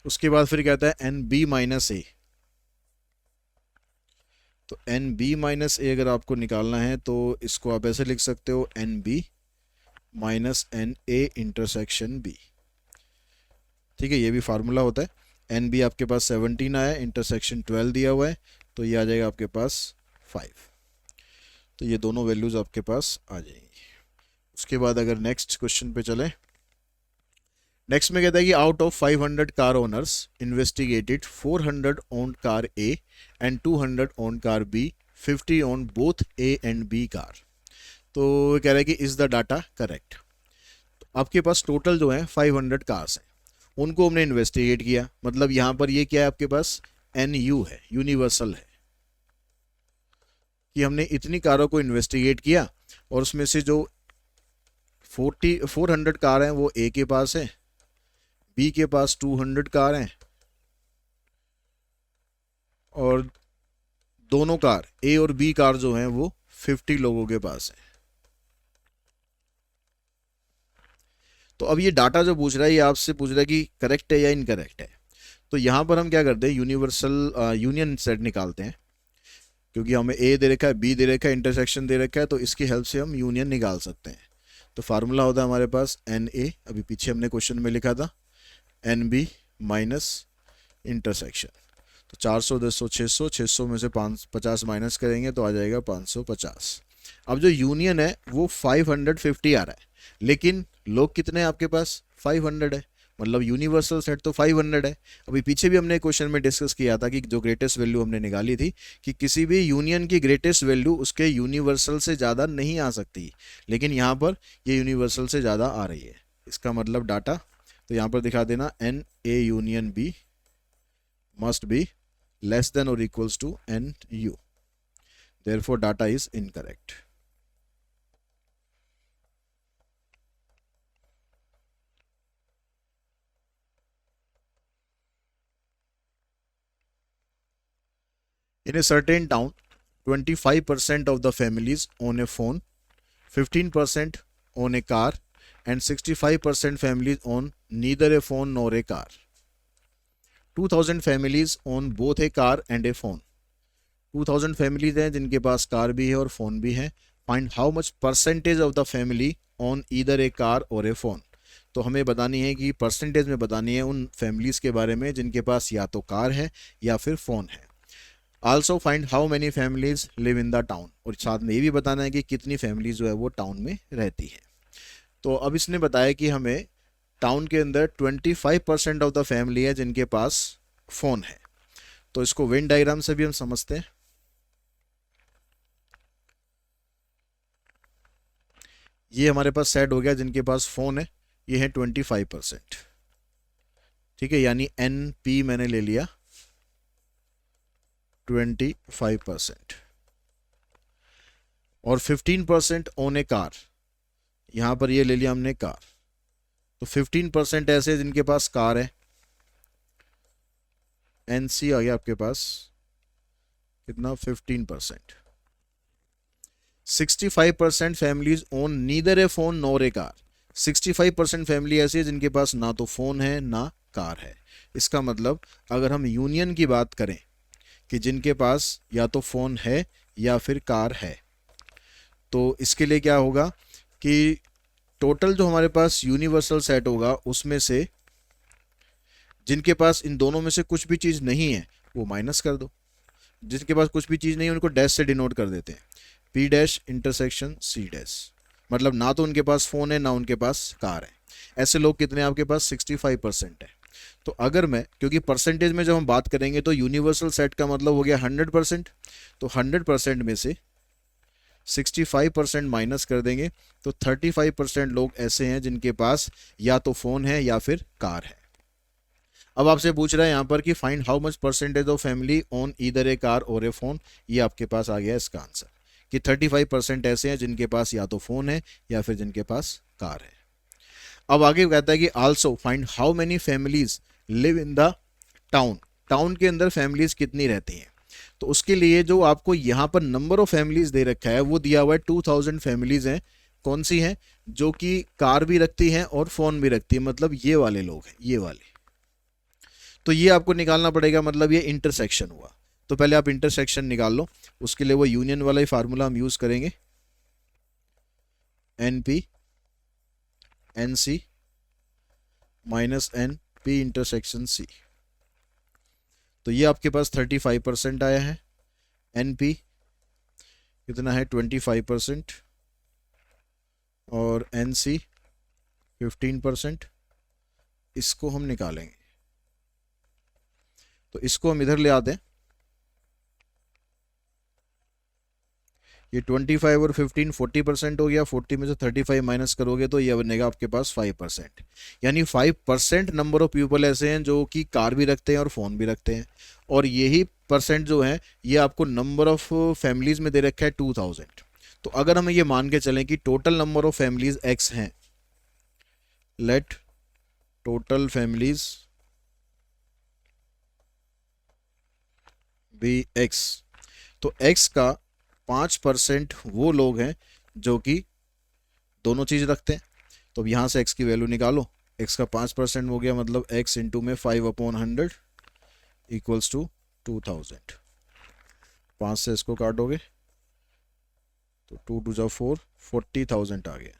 उसके बाद फिर कहता है एन बी माइनस ए। तो एन बी माइनस ए अगर आपको निकालना है तो इसको आप ऐसे लिख सकते हो, n B minus n A intersection B. ठीक है, ये भी फार्मूला होता है। एन बी आपके पास 17 आया, इंटरसेक्शन 12 दिया हुआ है, तो ये आ जाएगा आपके पास 5। तो ये दोनों वैल्यूज आपके पास आ जाएंगी। उसके बाद अगर नेक्स्ट क्वेश्चन पे चले, नेक्स्ट में कहता है कि out of 500 car owners investigated 400 own car A and 200 own car B, 50 own both A and B car. तो कह रहा है कि इज द डाटा करेक्ट। तो आपके पास टोटल जो है 500 कार्स हैं, उनको हमने इन्वेस्टिगेट किया, मतलब यहाँ पर ये क्या है आपके पास एन यू है, यूनिवर्सल है, कि हमने इतनी कारों को इन्वेस्टिगेट किया और उसमें से जो 400 कार हैं वो ए के पास है, बी के पास 200 कार हैं, और दोनों कार ए और बी कार जो हैं वो 50 लोगों के पास है। तो अब ये डाटा जो पूछ रहा है ये आपसे पूछ रहा है कि करेक्ट है या इनकरेक्ट है। तो यहाँ पर हम क्या करते हैं, यूनिवर्सल यूनियन सेट निकालते हैं, क्योंकि हमें ए दे रखा है, बी दे रखा है, इंटरसेक्शन दे रखा है, तो इसकी हेल्प से हम यूनियन निकाल सकते हैं। तो फार्मूला होता है हमारे पास एन ए, अभी पीछे हमने क्वेश्चन में लिखा था, एन बी माइनस इंटरसेक्शन। तो 400 200 600, 600 में से 550 माइनस करेंगे तो आ जाएगा 550। अब जो यूनियन है वो 550 आ रहा है, लेकिन लोग कितने हैं आपके पास 500 है, मतलब यूनिवर्सल सेट तो 500 है। अभी पीछे भी हमने क्वेश्चन में डिस्कस किया था कि जो ग्रेटेस्ट वैल्यू हमने निकाली थी कि किसी भी यूनियन की ग्रेटेस्ट वैल्यू उसके यूनिवर्सल से ज़्यादा नहीं आ सकती, लेकिन यहाँ पर ये यूनिवर्सल से ज़्यादा आ रही है। इसका मतलब डाटा, तो यहाँ पर दिखा देना n A union B must be less than और equals to n U, therefore data is incorrect. In a certain town, 25% of the families own a phone, 15% own a car, and 65% families own neither a phone nor a car. 2000 families own both a car and a phone. 2000 families हैं जिनके पास car भी है और phone भी है. Find how much percentage of the family on either A car और ए phone. तो हमें बतानी है कि परसेंटेज में बतानी है उन फैमिलीज के बारे में जिनके पास या तो कार है या फिर फोन है. Also find how many families live in the town. और साथ में ये भी बताना है कि कितनी फैमिलीज जो है वो टाउन में रहती है. तो अब इसने बताया कि हमें टाउन के अंदर 25% ऑफ द फैमिली है जिनके पास फोन है. तो इसको वेन डायग्राम से भी हम समझते हैं. ये हमारे पास सेट हो गया जिनके पास फोन है, ये है 25%. ठीक है, यानी एन पी मैंने ले लिया 25%. और 15% ओन ए कार, यहां पर ये ले लिया हमने कार. तो 15% ऐसे जिनके पास कार है. एन सी आ गया आपके पास कितना, 15%. 65% families own neither A phone nor a car. 65% family ऐसी है जिनके पास ना तो फोन है ना कार है. इसका मतलब अगर हम यूनियन की बात करें कि जिनके पास या तो फोन है या फिर कार है, तो इसके लिए क्या होगा कि टोटल जो हमारे पास यूनिवर्सल सेट होगा उसमें से जिनके पास इन दोनों में से कुछ भी चीज़ नहीं है वो माइनस कर दो. जिनके पास कुछ भी चीज़ नहीं है उनको डैश से डिनोट कर देते हैं. P dash intersection C dash, मतलब ना तो उनके पास फ़ोन है ना उनके पास कार है. ऐसे लोग कितने हैं आपके पास, 65% है. तो अगर मैं, क्योंकि परसेंटेज में जब हम बात करेंगे तो यूनिवर्सल सेट का मतलब हो गया 100%. तो 100% में से 65% माइनस कर देंगे तो 35% लोग ऐसे हैं जिनके पास या तो फ़ोन है या फिर कार है. अब आपसे पूछ रहा है यहाँ पर कि find how much percentage of family on either A car और ए फ़ोन. ये आपके पास आ गया इसका आंसर कि 35% ऐसे हैं जिनके पास या तो फ़ोन है या फिर जिनके पास कार है. अब आगे कहता है कि also find how many families live in the town. Town के अंदर फैमिलीज कितनी रहती हैं. तो उसके लिए जो आपको यहाँ पर नंबर ऑफ फैमिलीज दे रखा है वो दिया हुआ है 2000 फैमिलीज हैं. कौन सी हैं, जो कि कार भी रखती हैं और फ़ोन भी रखती है, मतलब ये वाले लोग हैं, ये वाले. तो ये आपको निकालना पड़ेगा, मतलब ये इंटरसेक्शन हुआ. तो पहले आप इंटरसेक्शन निकाल लो. उसके लिए वो यूनियन वाला ही फार्मूला हम यूज़ करेंगे, n P n C minus n P intersection C. तो ये आपके पास 35% आया है. एन पी कितना है, 25%. और एन सी 15%. इसको हम निकालेंगे, तो इसको हम इधर ले आते हैं. ये 25 और 15 40% हो गया. 40 में से 35 माइनस करोगे तो ये बनेगा आपके पास 5%. यानी 5% नंबर ऑफ पीपल ऐसे हैं जो कि कार भी रखते हैं और फ़ोन भी रखते हैं. और यही परसेंट जो है ये आपको नंबर ऑफ फैमिलीज में दे रखा है 2000. तो अगर हम ये मान के चलें कि total number of families x हैं, let total families be x, तो x का 5% वो लोग हैं जो कि दोनों चीज़ रखते हैं. तो अब यहाँ से x की वैल्यू निकालो. x का 5% हो गया, मतलब x इंटू में 5/100 इक्वल्स टू 2000. 5 से इसको काटोगे तो 2 2 जा 4, 40,000 आ गया.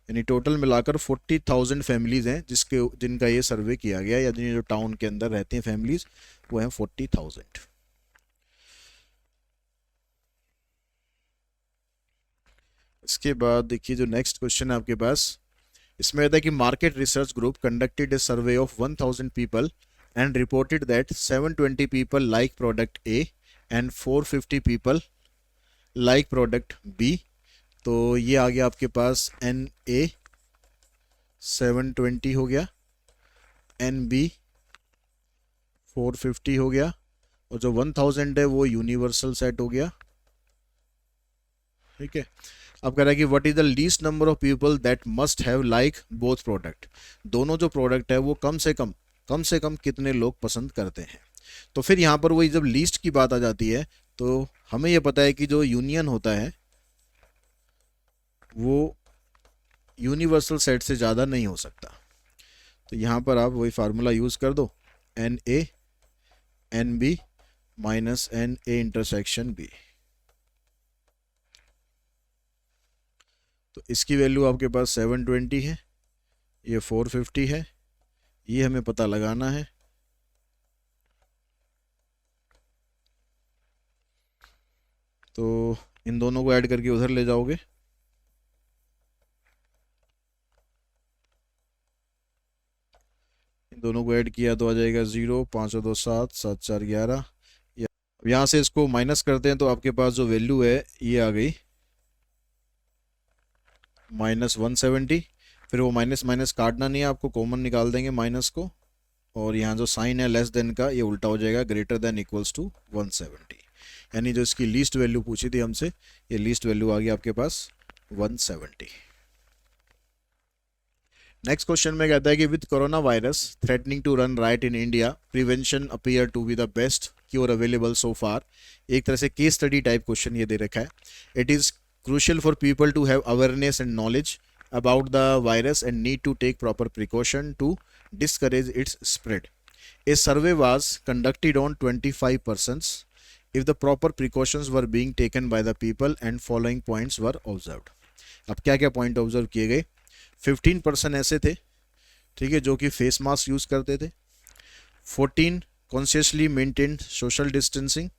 यानी टोटल मिलाकर 40,000 फैमिलीज हैं जिनका ये सर्वे किया गया, या जो टाउन के अंदर रहती हैं फैमिलीज वो हैं 40,000. इसके बाद देखिए जो नेक्स्ट क्वेश्चन है आपके पास, इसमें कहता है कि market research group conducted a survey of 1000 people and reported that 720 people like product A and 450 people like product B. तो ये आ गया आपके पास एन ए 720 हो गया, एन बी 450 हो गया, और जो 1000 है वो यूनिवर्सल सेट हो गया. ठीक है. अब कह रहा है कि what is the least number of people that must have like both product. दोनों जो प्रोडक्ट है वो कम से कम कितने लोग पसंद करते हैं. तो फिर यहाँ पर वही जब लीस्ट की बात आ जाती है तो हमें ये पता है कि जो यूनियन होता है वो यूनिवर्सल सेट से ज़्यादा नहीं हो सकता। तो यहाँ पर आप वही फार्मूला यूज़ कर दो, n A n B minus n A intersection B. तो इसकी वैल्यू आपके पास 720 है, ये 450 है, ये हमें पता लगाना है। तो इन दोनों को ऐड करके उधर ले जाओगे, इन दोनों को ऐड किया तो आ जाएगा 0, 5 और 2 7, 7 4 11। यहाँ से इसको माइनस करते हैं तो आपके पास जो वैल्यू है ये आ गई -170। फिर वो माइनस माइनस काटना नहीं है, आपको कॉमन निकाल देंगे माइनस को, और यहाँ जो साइन है लेस देन का ये उल्टा हो जाएगा, ग्रेटर देन इक्वल्स टू 170। यानी जो इसकी लीस्ट वैल्यू पूछी थी हमसे, ये लीस्ट वैल्यू आ गई आपके पास 170। नेक्स्ट क्वेश्चन में कहता है कि with corona virus threatening to run right in India, prevention appear to be the best cure available so far. एक तरह से केस स्टडी टाइप क्वेश्चन ये दे रखा है। It is crucial for people to have awareness and knowledge about the virus and need to take proper precaution to discourage its spread. A survey was conducted on 25 persons. If the proper precautions were being taken by the people and following points were observed. अब क्या क्या point observe किए गए? 15% ऐसे थे, ठीक है, जो कि फेस मास्क यूज करते थे। 14 consciously maintained social distancing.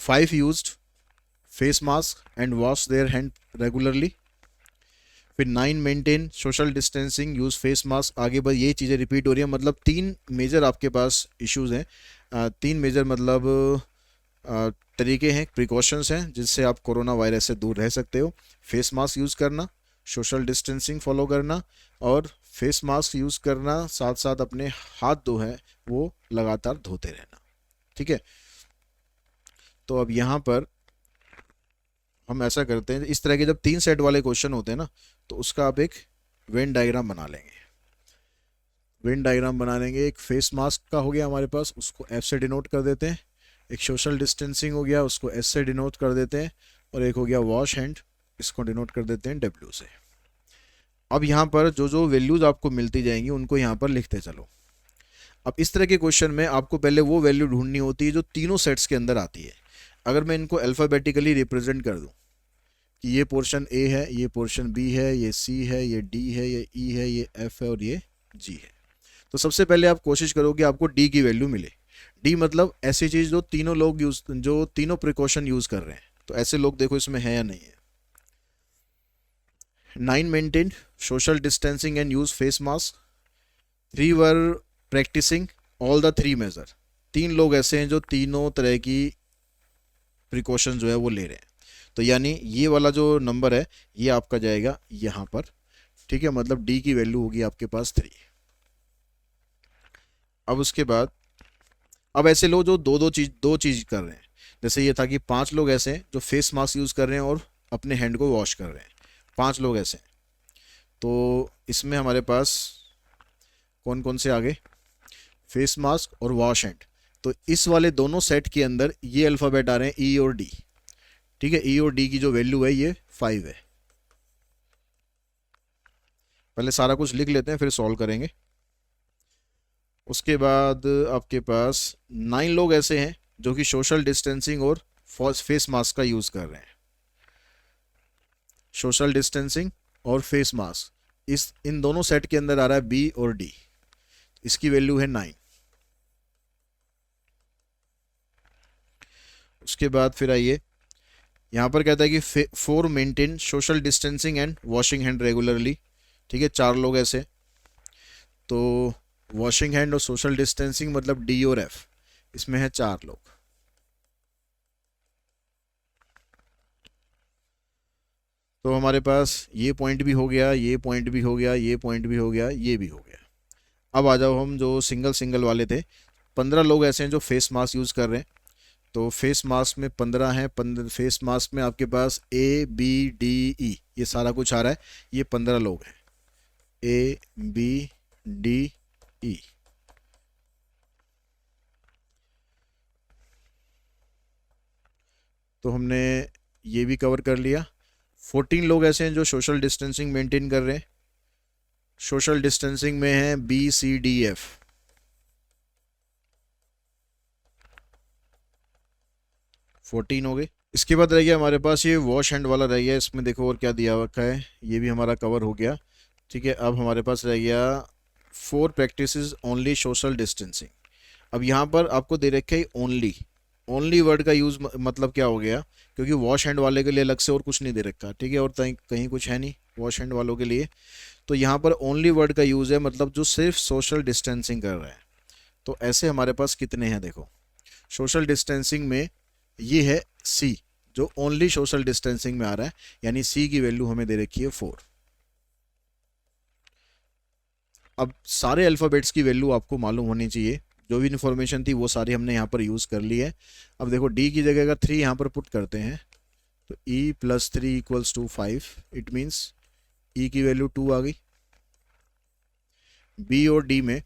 5 used face mask and wash their hand regularly. फिर 9 maintain social distancing, use face mask. आगे बस ये चीज़ें रिपीट हो रही हैं, मतलब 3 मेजर आपके पास इश्यूज हैं। 3 मेजर मतलब तरीके हैं, प्रिकॉशंस हैं जिससे आप कोरोना वायरस से दूर रह सकते हो। फेस मास्क यूज़ करना, सोशल डिस्टेंसिंग फॉलो करना, और फेस मास्क यूज़ करना साथ साथ अपने हाथ जो है वो लगातार धोते रहना, ठीक है। तो अब यहाँ पर हम ऐसा करते हैं, इस तरह के जब 3 सेट वाले क्वेश्चन होते हैं ना, तो उसका आप एक वेन डायग्राम बना लेंगे। वेन डायग्राम बना लेंगे, एक फेस मास्क का हो गया हमारे पास, उसको एफ से डिनोट कर देते हैं। एक सोशल डिस्टेंसिंग हो गया, उसको एस से डिनोट कर देते हैं। और एक हो गया वॉश हैंड, इसको डिनोट कर देते हैं डब्ल्यू से। अब यहाँ पर जो जो वैल्यूज आपको मिलती जाएंगी उनको यहाँ पर लिखते चलो। अब इस तरह के क्वेश्चन में आपको पहले वो वैल्यू ढूंढनी होती है जो तीनों सेट्स के अंदर आती है। अगर मैं इनको अल्फ़ाबेटिकली रिप्रेजेंट कर दूं कि ये पोर्शन ए है, ये पोर्शन बी है, ये सी है, ये डी है, ये ई है, ये एफ है और ये जी है, तो सबसे पहले आप कोशिश करो कि आपको डी की वैल्यू मिले। डी मतलब ऐसी चीज़ जो तीनों लोग यूज, जो तीनों प्रिकॉशन यूज़ कर रहे हैं। तो ऐसे लोग देखो इसमें है या नहीं है। 9 maintain social distancing and use face mask. 3 were practicing all the 3 measure. 3 लोग ऐसे हैं जो तीनों तरह की प्रिकॉशन जो है वो ले रहे हैं। तो यानी ये वाला जो नंबर है ये आपका जाएगा यहाँ पर, ठीक है, मतलब डी की वैल्यू होगी आपके पास 3। अब उसके बाद अब ऐसे लोग जो दो चीज़ कर रहे हैं, जैसे ये था कि 5 लोग ऐसे हैं जो फेस मास्क यूज़ कर रहे हैं और अपने हैंड को वॉश कर रहे हैं। 5 लोग ऐसे हैं। तो इसमें हमारे पास कौन कौन से आ गए? फेस मास्क और वॉश हैंड। तो इस वाले दोनों सेट के अंदर ये अल्फ़ाबेट आ रहे हैं ई और डी, ठीक है। ई और डी की जो वैल्यू है ये 5 है। पहले सारा कुछ लिख लेते हैं फिर सॉल्व करेंगे। उसके बाद आपके पास 9 लोग ऐसे हैं जो कि सोशल डिस्टेंसिंग और फेस मास्क का यूज़ कर रहे हैं। सोशल डिस्टेंसिंग और फेस मास्क इन दोनों सेट के अंदर आ रहा है बी और डी, इसकी वैल्यू है 9। उसके बाद फिर आइए, यहाँ पर कहता है कि 4 maintain social distancing and washing hand regularly, ठीक है। 4 लोग ऐसे, तो वॉशिंग हैंड और सोशल डिस्टेंसिंग मतलब डी और एफ, इसमें है 4 लोग। तो हमारे पास ये पॉइंट भी हो गया, ये पॉइंट भी हो गया, ये पॉइंट भी हो गया, ये भी हो गया। अब आ जाओ हम जो सिंगल सिंगल वाले थे। 15 लोग ऐसे हैं जो फेस मास्क यूज़ कर रहे हैं। तो फेस मास्क में 15 हैं। 15 फेस मास्क में आपके पास ए बी डी ई ये सारा कुछ आ रहा है, ये 15 लोग हैं। ए बी डी ई, तो हमने ये भी कवर कर लिया। 14 लोग ऐसे हैं जो सोशल डिस्टेंसिंग मेंटेन कर रहे हैं। सोशल डिस्टेंसिंग में है BCDF। 14 हो गए। इसके बाद रह गया हमारे पास ये वॉश हैंड वाला रह गया। इसमें देखो और क्या दिया रखा है, ये भी हमारा कवर हो गया। ठीक है, अब हमारे पास रह गया 4 प्रैक्टिसेस ओनली सोशल डिस्टेंसिंग। अब यहाँ पर आपको दे रखे है ओनली। ओनली वर्ड का यूज़ मतलब क्या हो गया, क्योंकि वॉश हैंड वाले के लिए अलग से और कुछ नहीं दे रखा। ठीक है, और कहीं कुछ है नहीं वॉश हैंड वालों के लिए। तो यहाँ पर ओनली वर्ड का यूज़ है, मतलब जो सिर्फ सोशल डिस्टेंसिंग कर रहे हैं। तो ऐसे हमारे पास कितने हैं देखो। सोशल डिस्टेंसिंग में ये है C, जो ओनली सोशल डिस्टेंसिंग में आ रहा है, यानी C की वैल्यू हमें दे रखी है 4। अब सारे अल्फ़ाबेट्स की वैल्यू आपको मालूम होनी चाहिए। जो भी इन्फॉर्मेशन थी वो सारी हमने यहाँ पर यूज़ कर ली है। अब देखो D की जगह अगर 3 यहाँ पर पुट करते हैं तो E + 3 = 5। इट मीन्स E की वैल्यू 2 आ गई। B और D में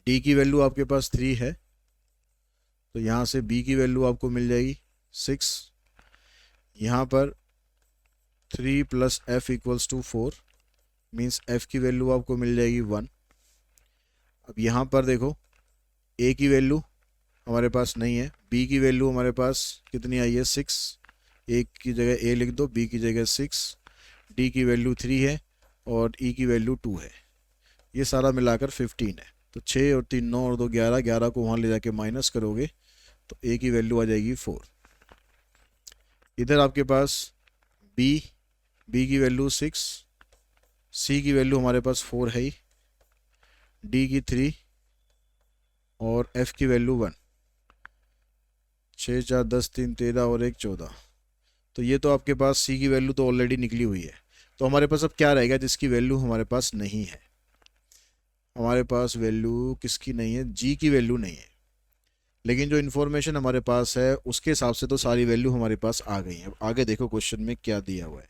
D की वैल्यू आपके पास 3 है, तो यहाँ से B की वैल्यू आपको मिल जाएगी 6। यहाँ पर 3 + F = 4 मीन्स F की वैल्यू आपको मिल जाएगी 1। अब यहाँ पर देखो A की वैल्यू हमारे पास नहीं है, B की वैल्यू हमारे पास कितनी आई है 6। A की जगह A लिख दो, B की जगह 6, D की वैल्यू 3 है और E की वैल्यू 2 है। ये सारा मिलाकर 15 है। तो 6 और 3 9 और 2 11, 11 को वहाँ ले जाके माइनस करोगे तो A की वैल्यू आ जाएगी 4। इधर आपके पास B की वैल्यू 6, C की वैल्यू हमारे पास 4 है ही, D की 3 और F की वैल्यू 1। 6 4 10 3 13 और 1 14। तो ये तो आपके पास C की वैल्यू तो ऑलरेडी निकली हुई है। तो हमारे पास अब क्या रहेगा जिसकी वैल्यू हमारे पास नहीं है। हमारे पास वैल्यू किसकी नहीं है, G की वैल्यू नहीं है। लेकिन जो इन्फॉर्मेशन हमारे पास है उसके हिसाब से तो सारी वैल्यू हमारे पास आ गई है। आगे देखो क्वेश्चन में क्या दिया हुआ है।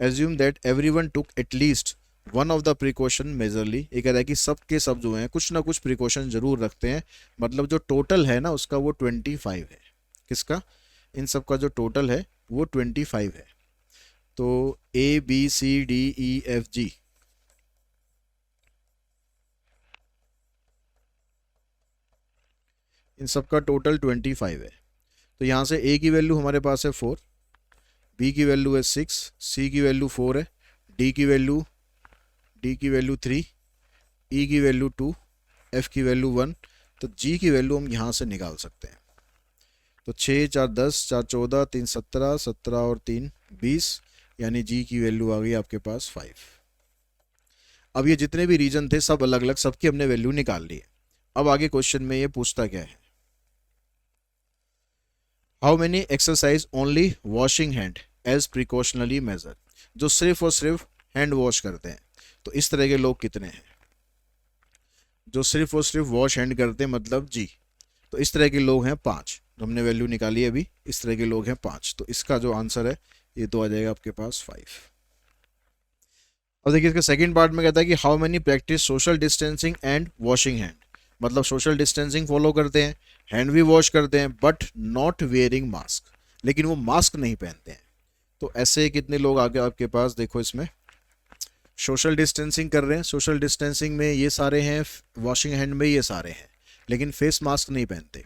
Assume that everyone took at least one of the precaution majorly. ये कह रहा है कि सब के सब जो हैं कुछ ना कुछ प्रिकॉशन जरूर रखते हैं, मतलब जो टोटल है ना उसका वो 25 है। किसका, इन सब का जो टोटल है वो 25 है। तो ABCDEFG इन सब का टोटल 25 है। तो यहाँ से A की वैल्यू हमारे पास है 4, B की वैल्यू है 6, C की वैल्यू 4 है, D की वैल्यू 3, E की वैल्यू 2, F की वैल्यू 1। तो G की वैल्यू हम यहाँ से निकाल सकते हैं। तो 6 4 10 4 14 3 17, 17 और 3 20, यानी G की वैल्यू आ गई आपके पास 5। अब ये जितने भी रीजन थे सब अलग अलग, सबकी हमने वैल्यू निकाल ली है। अब आगे क्वेश्चन में ये पूछता क्या है, how many exercise only washing hand as precautionary measure. जो सिर्फ और सिर्फ हैंड वॉश करते हैं, तो इस तरह के लोग कितने हैं। जो सिर्फ और सिर्फ वॉश हैंड करते हैं मतलब G, तो इस तरह के लोग हैं 5। तो हमने वैल्यू निकाली है अभी, इस तरह के लोग हैं 5। तो इसका जो आंसर है ये तो आ जाएगा आपके पास 5। अब देखिए इसके सेकंड पार्ट में कहता है कि how many practice social distancing and washing hand. मतलब सोशल डिस्टेंसिंग फॉलो करते हैं, हैंड भी वॉश करते हैं, बट नॉट वेयरिंग मास्क, लेकिन वो मास्क नहीं पहनते हैं। तो ऐसे कितने लोग आगे आपके पास देखो, इसमें सोशल डिस्टेंसिंग कर रहे हैं, सोशल डिस्टेंसिंग में ये सारे हैं, वॉशिंग हैंड में ये सारे हैं, लेकिन फेस मास्क नहीं पहनते।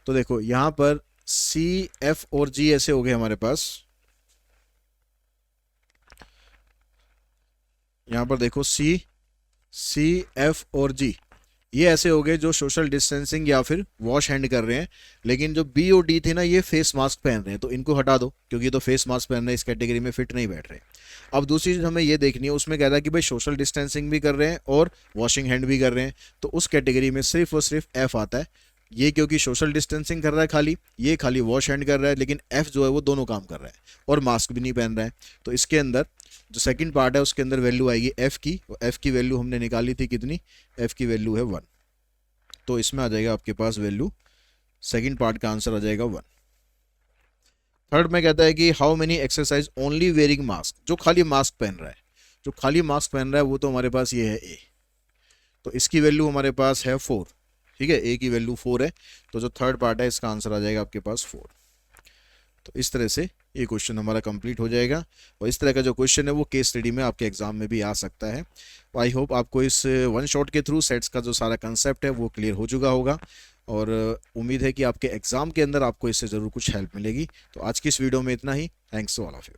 तो देखो यहाँ पर C, F और G ऐसे हो गए हमारे पास। यहाँ पर देखो C, F और G ये ऐसे हो गए जो सोशल डिस्टेंसिंग या फिर वॉश हैंड कर रहे हैं। लेकिन जो B और D थे ना, ये फेस मास्क पहन रहे हैं, तो इनको हटा दो क्योंकि ये तो फेस मास्क पहन रहे हैं, इस कैटेगरी में फिट नहीं बैठ रहे। अब दूसरी चीज़ हमें ये देखनी है, उसमें कहता है कि भाई सोशल डिस्टेंसिंग भी कर रहे हैं और वॉशिंग हैंड भी कर रहे हैं, तो उस कैटेगरी में सिर्फ और सिर्फ F आता है। ये क्योंकि सोशल डिस्टेंसिंग कर रहा है खाली, ये खाली वॉश हैंड कर रहा है, लेकिन F जो है वो दोनों काम कर रहा है और मास्क भी नहीं पहन रहा है। तो इसके अंदर जो सेकंड पार्ट है उसके अंदर वैल्यू आएगी F की, और F की वैल्यू हमने निकाली थी कितनी, F की वैल्यू है 1। तो इसमें आ जाएगा आपके पास वैल्यू, सेकंड पार्ट का आंसर आ जाएगा 1। थर्ड में कहता है कि how many exercise only wearing mask. जो खाली मास्क पहन रहा है, जो खाली मास्क पहन रहा है वो तो हमारे पास ये है A, तो इसकी वैल्यू हमारे पास है 4। ठीक है, A की वैल्यू 4 है, तो जो थर्ड पार्ट है इसका आंसर आ जाएगा आपके पास 4। तो इस तरह से ये क्वेश्चन हमारा कंप्लीट हो जाएगा। और इस तरह का जो क्वेश्चन है वो केस स्टडी में आपके एग्जाम में भी आ सकता है। आई होप आपको इस वन शॉट के थ्रू सेट्स का जो सारा कंसेप्ट है वो क्लियर हो चुका होगा, और उम्मीद है कि आपके एग्जाम के अंदर आपको इससे ज़रूर कुछ हेल्प मिलेगी। तो आज की इस वीडियो में इतना ही। Thanks to all of you.